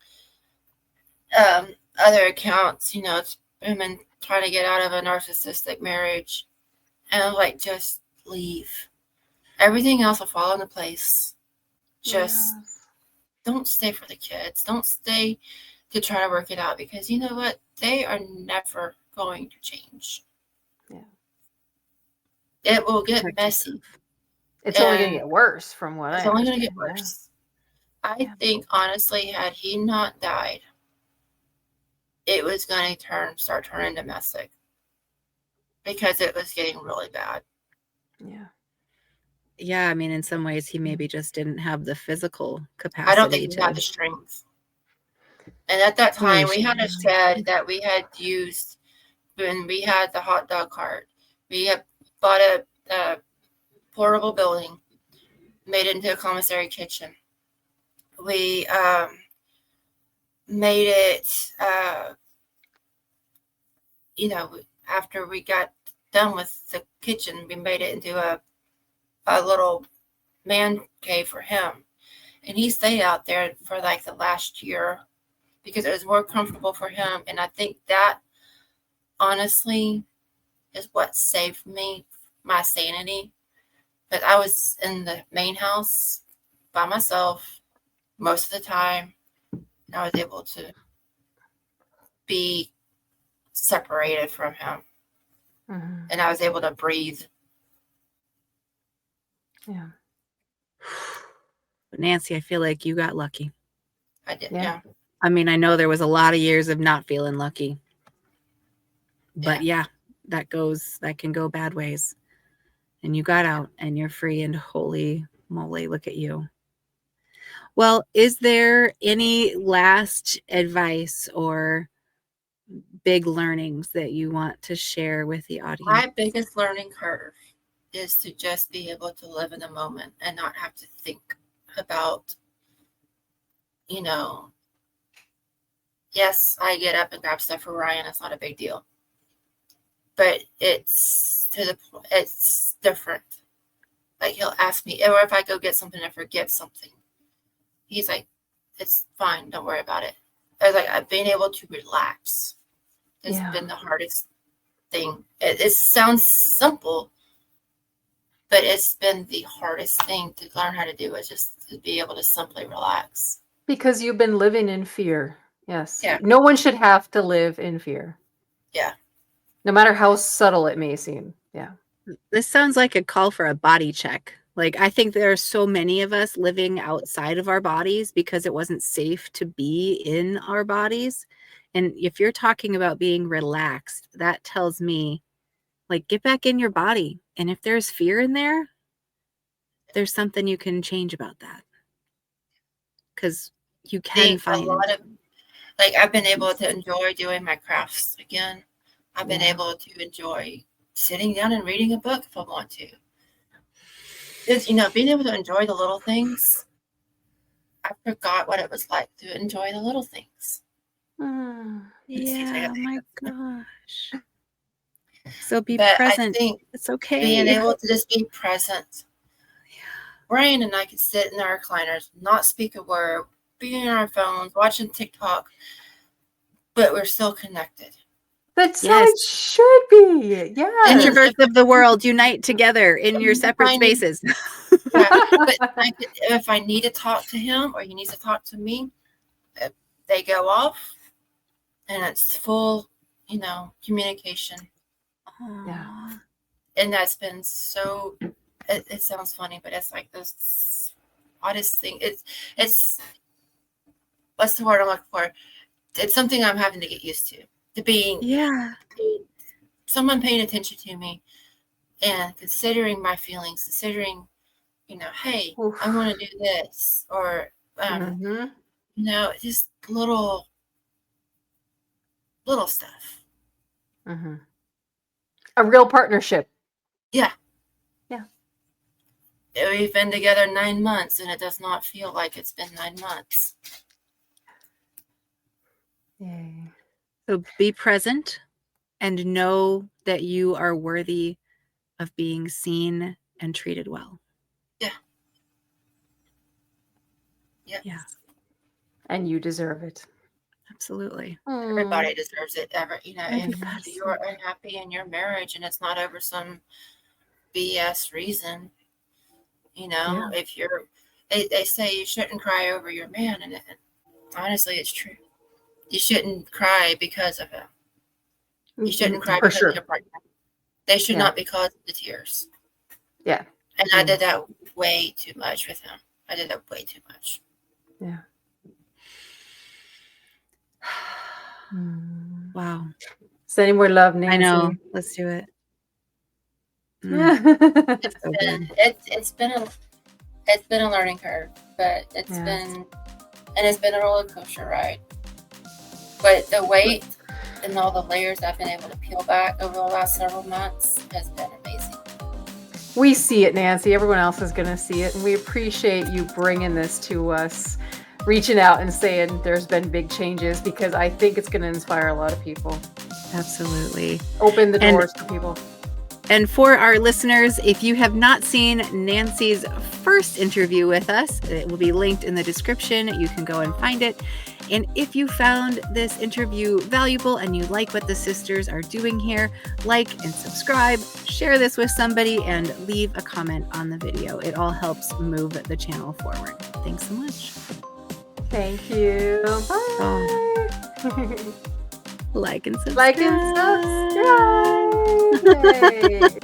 other accounts, it's women trying to get out of a narcissistic marriage, and I'm like, just leave. Everything else will fall into place. Just don't stay for the kids. Don't stay to try to work it out, because you know what? They are never going to change. Yeah. It will get messy. It's only going to get worse from what I understand. It's only going to get worse. I think, honestly, had he not died, it was going to start turning domestic, because it was getting really bad. Yeah, I mean, in some ways, he maybe just didn't have the physical capacity. I don't think he had the strength. And at that time, we had a shed that we had used when we had the hot dog cart. We had bought a portable building, made it into a commissary kitchen. We made it, after we got done with the kitchen, we made it into a little man cave for him. And he stayed out there for like the last year because it was more comfortable for him. And I think that, honestly, is what saved me, my sanity. But I was in the main house by myself most of the time, and I was able to be separated from him. And I was able to breathe. Yeah. But Nanci, I feel like you got lucky. I did, yeah. I mean, I know there was a lot of years of not feeling lucky. But that can go bad ways. And you got out and you're free, and holy moly, look at you. Well, is there any last advice or big learnings that you want to share with the audience? My biggest learning curve is to just be able to live in the moment and not have to think about, yes, I get up and grab stuff for Ryan. It's not a big deal. But it's different. Like, he'll ask me, or if I go get something and forget something, he's like, it's fine, don't worry about it. I was like, I've been able to relax. It's been the hardest thing. It sounds simple, but it's been the hardest thing to learn how to do, is just to be able to simply relax. Because you've been living in fear. Yes. Yeah. No one should have to live in fear. Yeah. No matter how subtle it may seem. Yeah. This sounds like a call for a body check. Like, I think there are so many of us living outside of our bodies because it wasn't safe to be in our bodies. And if you're talking about being relaxed, that tells me, like, get back in your body. And if there's fear in there, there's something you can change about that. Because you can find a lot of, like, I've been able to enjoy doing my crafts again. I've been able to enjoy sitting down and reading a book if I want to. It's, being able to enjoy the little things. I forgot what it was like to enjoy the little things. Yeah, oh my gosh. So be but present. I think it's okay. Being able to just be present. Brian and I could sit in our recliners, not speak a word, be on our phones, watching TikTok, but we're still connected. That's how it should be. Yeah. Introverts of the world, unite together in your separate spaces. But if I need to talk to him or he needs to talk to me, they go off and it's full, communication. Yeah. And that's been so, it sounds funny, but it's like the oddest thing. It's what's the word I'm looking for? It's something I'm having to get used to being someone paying attention to me and considering my feelings, considering, hey, Oof. I want to do this, or just little stuff. A real partnership. Yeah. Yeah. We've been together 9 months, and it does not feel like it's been 9 months. Yay. So be present and know that you are worthy of being seen and treated well. Yeah. Yes. Yeah. And you deserve it. Absolutely. Everybody deserves it. If Everybody. you're unhappy in your marriage and it's not over some BS reason, if you're, they say you shouldn't cry over your man, and honestly, it's true. You shouldn't cry because of him. You shouldn't cry because of your partner. They should not be causing the tears. Yeah. And I did that way too much with him. I did that way too much. Yeah. Wow. Sending more love, Nanci. I know. Let's do it. It's been a learning curve, but it's been a roller coaster ride. But the weight and all the layers I've been able to peel back over the last several months has been amazing. We see it, Nanci. Everyone else is going to see it. And we appreciate you bringing this to us, reaching out and saying there's been big changes, because I think it's going to inspire a lot of people. Absolutely. Open the doors for people. And for our listeners, if you have not seen Nanci's first interview with us, it will be linked in the description. You can go and find it. And if you found this interview valuable and you like what the sisters are doing here, like and subscribe, share this with somebody, and leave a comment on the video. It all helps move the channel forward. Thanks so much. Thank you. Bye. Like and subscribe. Like and subscribe. Yay.